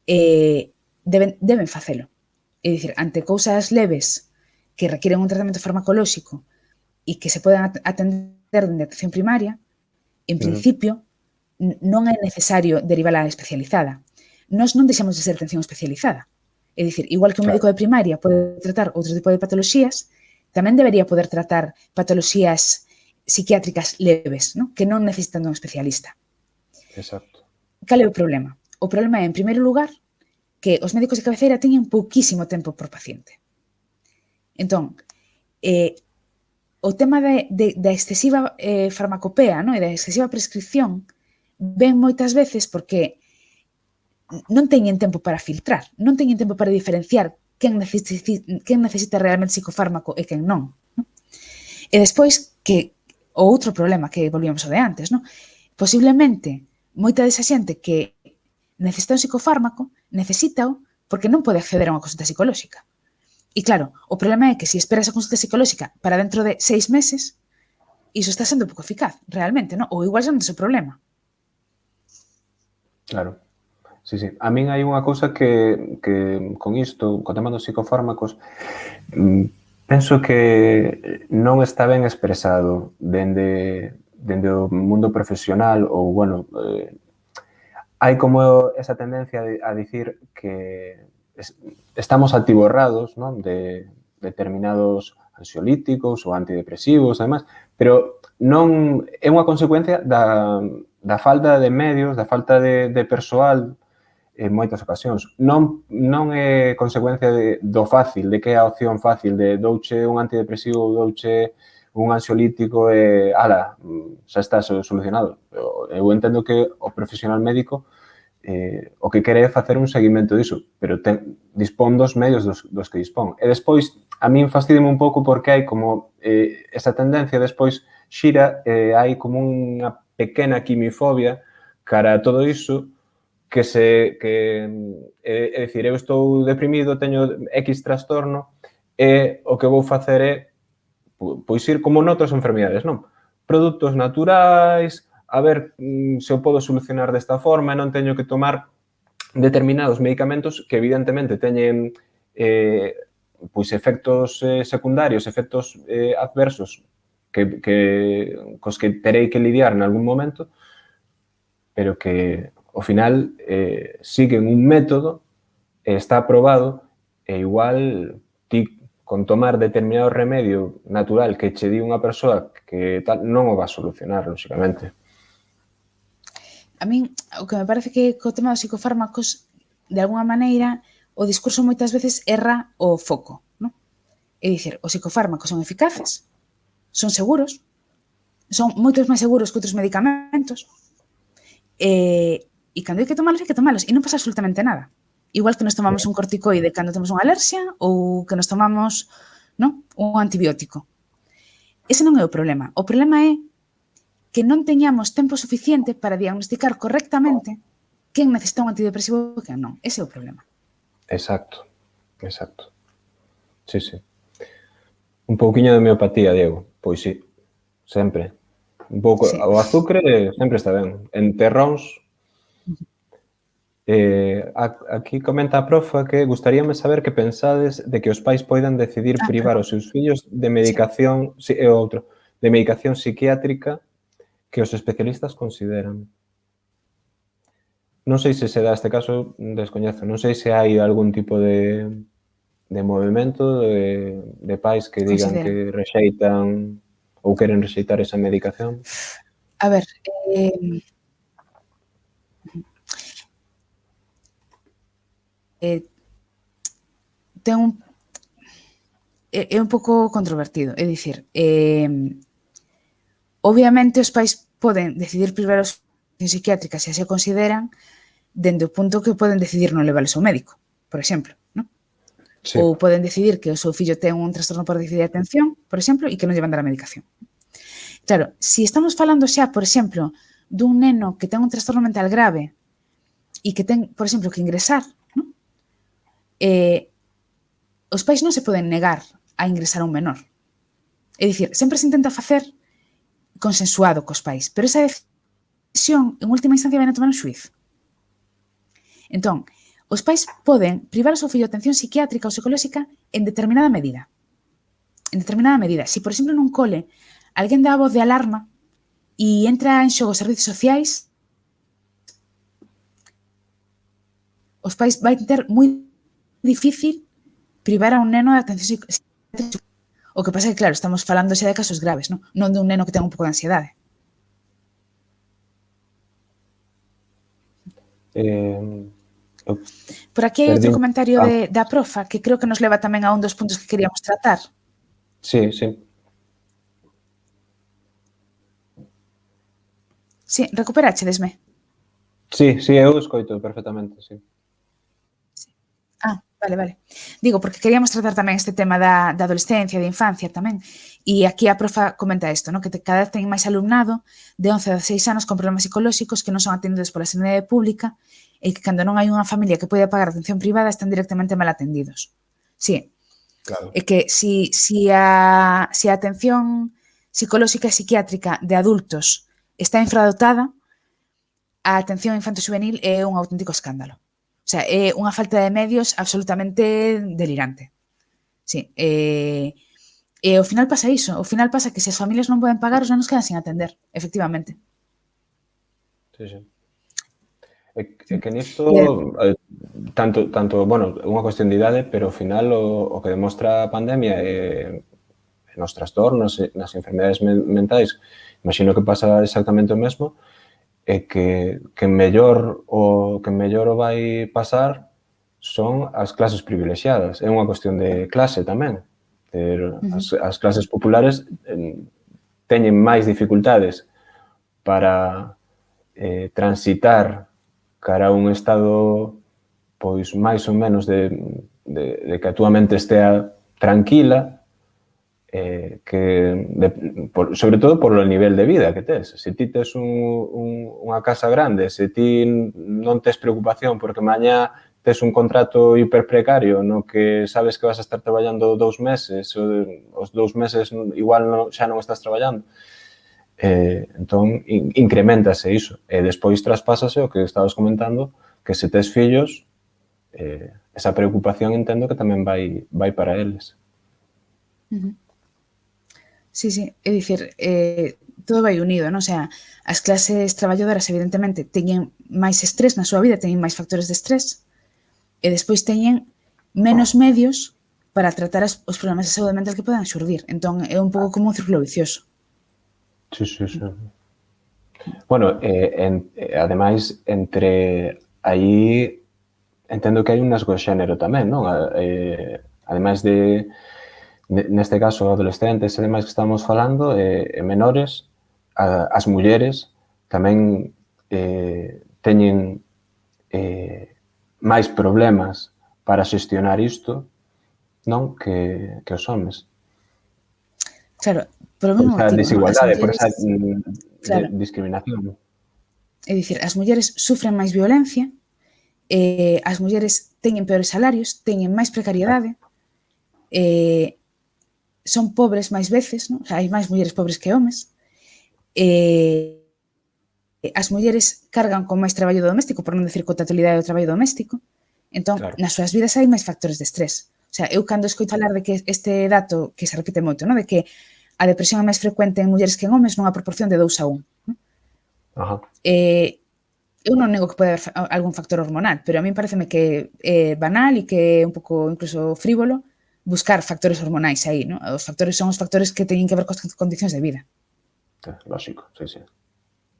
Deben facelo. É dicir, ante cousas leves que requiren un tratamento farmacolóxico e que se poden atender dende a atención primaria, en principio, non é necesario derivala á especializada. Nós non deixamos de ser atención especializada. É dicir, igual que un médico de primaria pode tratar outro tipo de patoloxías, tamén debería poder tratar patoloxías psiquiátricas leves, ¿no? Que non necesitan dun especialista. Exacto. Cal é o problema? O problema é, en primeiro lugar, que os médicos de cabeceira teñen pouquísimo tempo por paciente. Entón, o tema da excesiva farmacopea, ¿no? E da excesiva prescripción ven moitas veces porque non teñen tempo para filtrar, non teñen tempo para diferenciar quen necesita realmente psicofármaco e quen non. E despois, que o outro problema que volvíamos ao de antes, non? Posiblemente, moita desa xente que necesita un psicofármaco, necesítao porque non pode acceder a unha consulta psicolóxica. E claro, o problema é que se esperas a consulta psicolóxica para dentro de 6 meses, iso está sendo pouco eficaz, realmente, non? Ou igual xa non é o problema. Claro. Sí, sí. A min hai unha cousa que con isto, co tema dos psicofármacos, Penso que non está ben expresado dende o mundo profesional ou, bueno, hai como esa tendencia a dicir que estamos atiborrados, non, de determinados ansiolíticos ou antidepresivos e demais, pero non é unha consecuencia da falta de medios, da falta de persoal en moitas ocasións. Non é consecuencia do fácil, de que é a opción fácil, de douche un antidepresivo ou douche un ansiolítico e, ala, xa está solucionado. Eu entendo que o profesional médico o que quere é facer un seguimento diso, pero dispón dos medios dos que dispón. E despois, a min fastidime un pouco porque hai como esa tendencia, despois xira, hai como unha pequena quimifobia cara a todo iso, é dicir, eu estou deprimido, teño X trastorno e o que vou facer é pois ir como noutras enfermidades, non? Produtos naturais, a ver se o podo solucionar desta forma e non teño que tomar determinados medicamentos que evidentemente teñen pois efectos secundarios, efectos adversos cos que terei que lidiar en algún momento, pero que ao final siguen un método, está aprobado e igual ti con tomar determinado remedio natural que che di unha persoa que tal, non o va a solucionar, lóxicamente. A min, o que me parece que co tema dos psicofármacos, de alguna maneira, o discurso moitas veces erra o foco, non? É dicir, os psicofármacos son eficaces, son seguros, son moitos máis seguros que outros medicamentos, e cando hai que tomalos, e non pasa absolutamente nada. Igual que nos tomamos un corticoide cando temos unha alerxia ou que nos tomamos, non, un antibiótico. Ese non é o problema. O problema é que non teñamos tempo suficiente para diagnosticar correctamente quen necesita un antidepresivo e quen non. Ese é o problema. Exacto, exacto. Sí, sí. Un pouquiño de homeopatía, Diego. Pois sí, sempre. Un pouco, sí. O azúcar sempre está ben. En terróns, aquí comenta a profa que gustaríame saber que pensades de que os pais poidan decidir privar os seus fillos de medicación, sí. E outro, de medicación psiquiátrica que os especialistas consideran. Non sei se se dá este caso, descoñezo, non sei se hai algún tipo de movimento de pais que digan que rexeitan ou queren rexeitar esa medicación. A ver, é un pouco controvertido, é dicir, obviamente os pais poden decidir privar os psiquiátricas se se consideran dende o punto que poden decidir non leválos ao médico, por exemplo, non? Sí. Ou poden decidir que o seu fillo ten un trastorno por déficit de atención, por exemplo, e que non lle van dar a medicación. Claro, se estamos falando xa, por exemplo, dun neno que ten un trastorno mental grave e que ten, por exemplo, que ingresar, non? Os pais non se poden negar a ingresar a un menor. É dicir, sempre se intenta facer consensuado cos pais, pero esa decisión, en última instancia, vai a tomar un xuiz. Entón, os pais poden privar o seu fillo de atención psiquiátrica ou psicolóxica en determinada medida. En determinada medida. Se, por exemplo, nun cole, alguén dá a voz de alarma e entra en xogo os servizos sociais, os pais vai ter moi difícil privar a un neno de atención psiquiátrica. O que pasa é que, claro, estamos falando xa de casos graves, non? Non de un neno que ten un pouco de ansiedade. Por aquí hai outro comentario da profa que creo que nos leva tamén a un dos puntos que queríamos tratar. Sí, sí. Sí, recuperáchedesme? Sí, sí, eu escoito perfectamente, sí. Vale. Digo, porque queríamos tratar tamén este tema da adolescencia, da infancia tamén. E aquí a profa comenta isto, ¿no? Que cada vez ten máis alumnado de 11 a 16 anos con problemas psicolóxicos que non son atendidos pola sanidade pública e que cando non hai unha familia que poida pagar atención privada están directamente mal atendidos. Sí. Claro. É que se a atención psicolóxica e psiquiátrica de adultos está infradotada, a atención infanto-juvenil é un auténtico escándalo. O sea, é unha falta de medios absolutamente delirante. Sí. E ao final pasa iso, ao final pasa que se as familias non poden pagar, os nenos quedan sin atender, efectivamente. Sí, sí. É que nisto, E, bueno, unha cuestión de idade, pero ao final o que demostra a pandemia é nos trastornos, nas enfermedades mentais, imagino que pasa exactamente o mesmo, é que mellor o vai pasar son as clases privilexiadas. É unha cuestión de clase tamén. As clases populares teñen máis dificultades para transitar cara a un estado pois máis ou menos de que a túa mente estea tranquila, sobre todo por o nivel de vida que tes. Se ti tes unha casa grande, se ti non tes preocupación porque mañá tes un contrato hiperprecario no que sabes que vas a estar traballando 2 meses, os 2 meses igual xa non estás traballando, entón incrementase iso. E despois traspásase o que estabas comentando, que se tes fillos, esa preocupación entendo que tamén vai para eles. Sí, sí, é dicir, todo vai unido, non? O sea, as clases traballadoras evidentemente teñen máis estrés na súa vida, teñen máis factores de estrés e despois teñen menos medios para tratar os problemas de saúde mental que podan xurdir. Entón, é un pouco como un círculo vicioso. Sí, sí, sí. Bueno, ademais, entre aí entendo que hai un nasgo de xénero tamén, non? Ademais de neste caso, adolescentes e demais que estamos falando, menores, as mulleres tamén teñen máis problemas para xestionar isto, non? Que os homes. Claro, por o Por mesmo esa motivo, non? As desigualdade, por mulleres, esa claro, discriminación. é dicir, as mulleres sufren máis violencia, as mulleres teñen peores salarios, teñen máis precariedade, son pobres máis veces, non? O sea, hai máis mulleres pobres que homes, as mulleres cargan con máis traballo doméstico, por non decir coa totalidade do traballo doméstico, entón, Claro. nas súas vidas hai máis factores de estrés. O sea, eu cando escoito falar de que este dato, que se repite moito, non? De que a depresión é máis frecuente en mulleres que en homes nunha proporción de 2:1. Non? Ajá. Eu non nego que pode haber algún factor hormonal, pero a mí pareceme que é banal e que é un pouco incluso frívolo buscar factores hormonais aí, non? Os factores son os factores que teñen que ver coas condicións de vida. Lógico, sí, sí.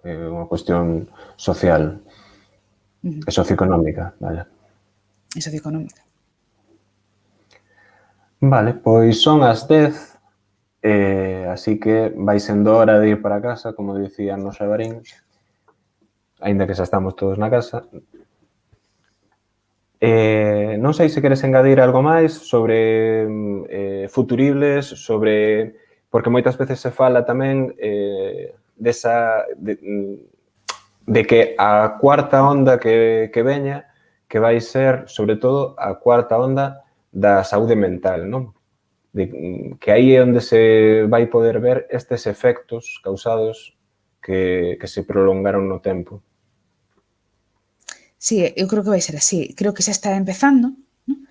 É unha cuestión social e socioeconómica, vale. E socioeconómica. Vale, pois son as 10, así que vai sendo hora de ir para casa, como dicían nos Xabarín, aínda que xa estamos todos na casa. Non sei se queres engadir algo máis sobre futuribles, sobre... Porque moitas veces se fala tamén de que a cuarta onda que veña, que vai ser, sobre todo, a cuarta onda da saúde mental, non? Que aí é onde se vai poder ver estes efectos causados que se prolongaron no tempo. Sí, eu creo que vai ser así. Creo que xa está empezando, non?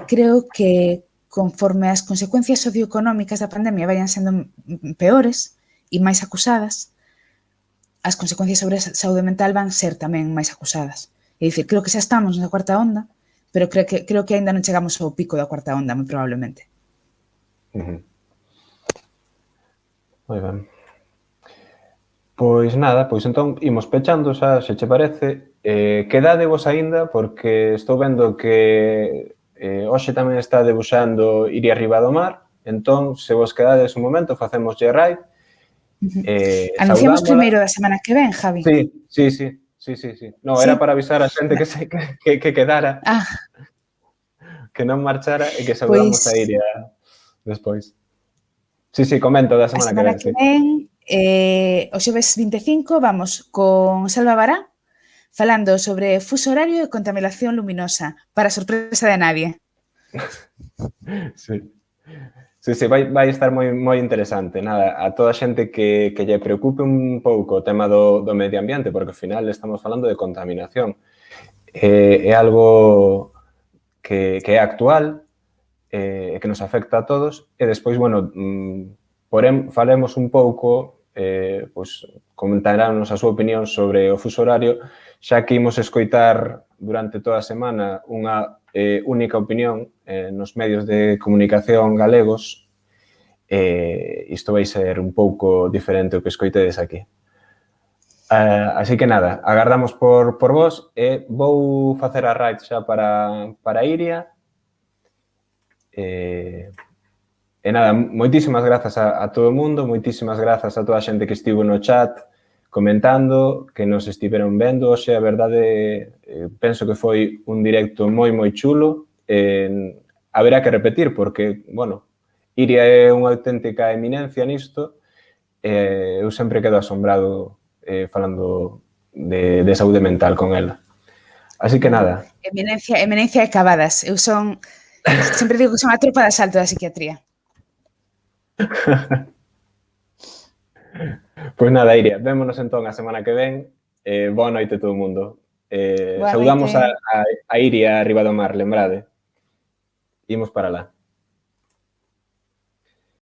Creo que conforme as consecuencias socioeconómicas da pandemia vayan sendo peores e máis acusadas, as consecuencias sobre a saúde mental van ser tamén máis acusadas. É dicir, creo que xa estamos na cuarta onda, pero creo que aínda non chegamos ao pico da cuarta onda, moi probablemente. Moi ben. Pois nada, pois entón imos pechando xa, se che parece. Quedadevos aínda, porque estou vendo que hoxe tamén está debuxando Iria Riba do Mar, entón, se vos quedades un momento, facemos raid. Anunciamos primeiro da semana que ven, Javi. Sí. No, era para avisar a xente que quedara, que non marchara e que saudamos a Iria despois. Sí, comento da semana que ven. A semana que ven, o xoves 25, vamos con Salva Bará, falando sobre fuso horario e contaminación luminosa, para sorpresa de nadie. Sí, vai estar moi interesante. Nada, a toda a xente que lle preocupe un pouco o tema do medio ambiente, porque ao final estamos falando de contaminación. É algo que é actual que nos afecta a todos, e despois, bueno, porén, falemos un pouco, pois, comentarános a súa opinión sobre o fuso horario, xa que imos escoitar durante toda a semana unha única opinión nos medios de comunicación galegos, isto vai ser un pouco diferente o que escoitedes aquí. Así que nada, agardamos por vos e vou facer a raid xa para Iria. E nada, moitísimas grazas a todo o mundo, moitísimas grazas a toda a xente que estivo no chat comentando, que nos estiveron vendo. Hoxe, a verdade, penso que foi un directo moi chulo. Haberá que repetir porque, bueno, Iria é unha auténtica eminencia nisto. Eu sempre quedo asombrado falando de saúde mental con ela. Así que nada. Eminencia e Cavadas. Eu son, sempre digo que son a tropa de asalto da psiquiatría. Pois nada, Iria, vémonos entón a semana que ven. Boa noite a todo o mundo. Saudamos a Iria arriba do mar, lembrade. Imos para lá.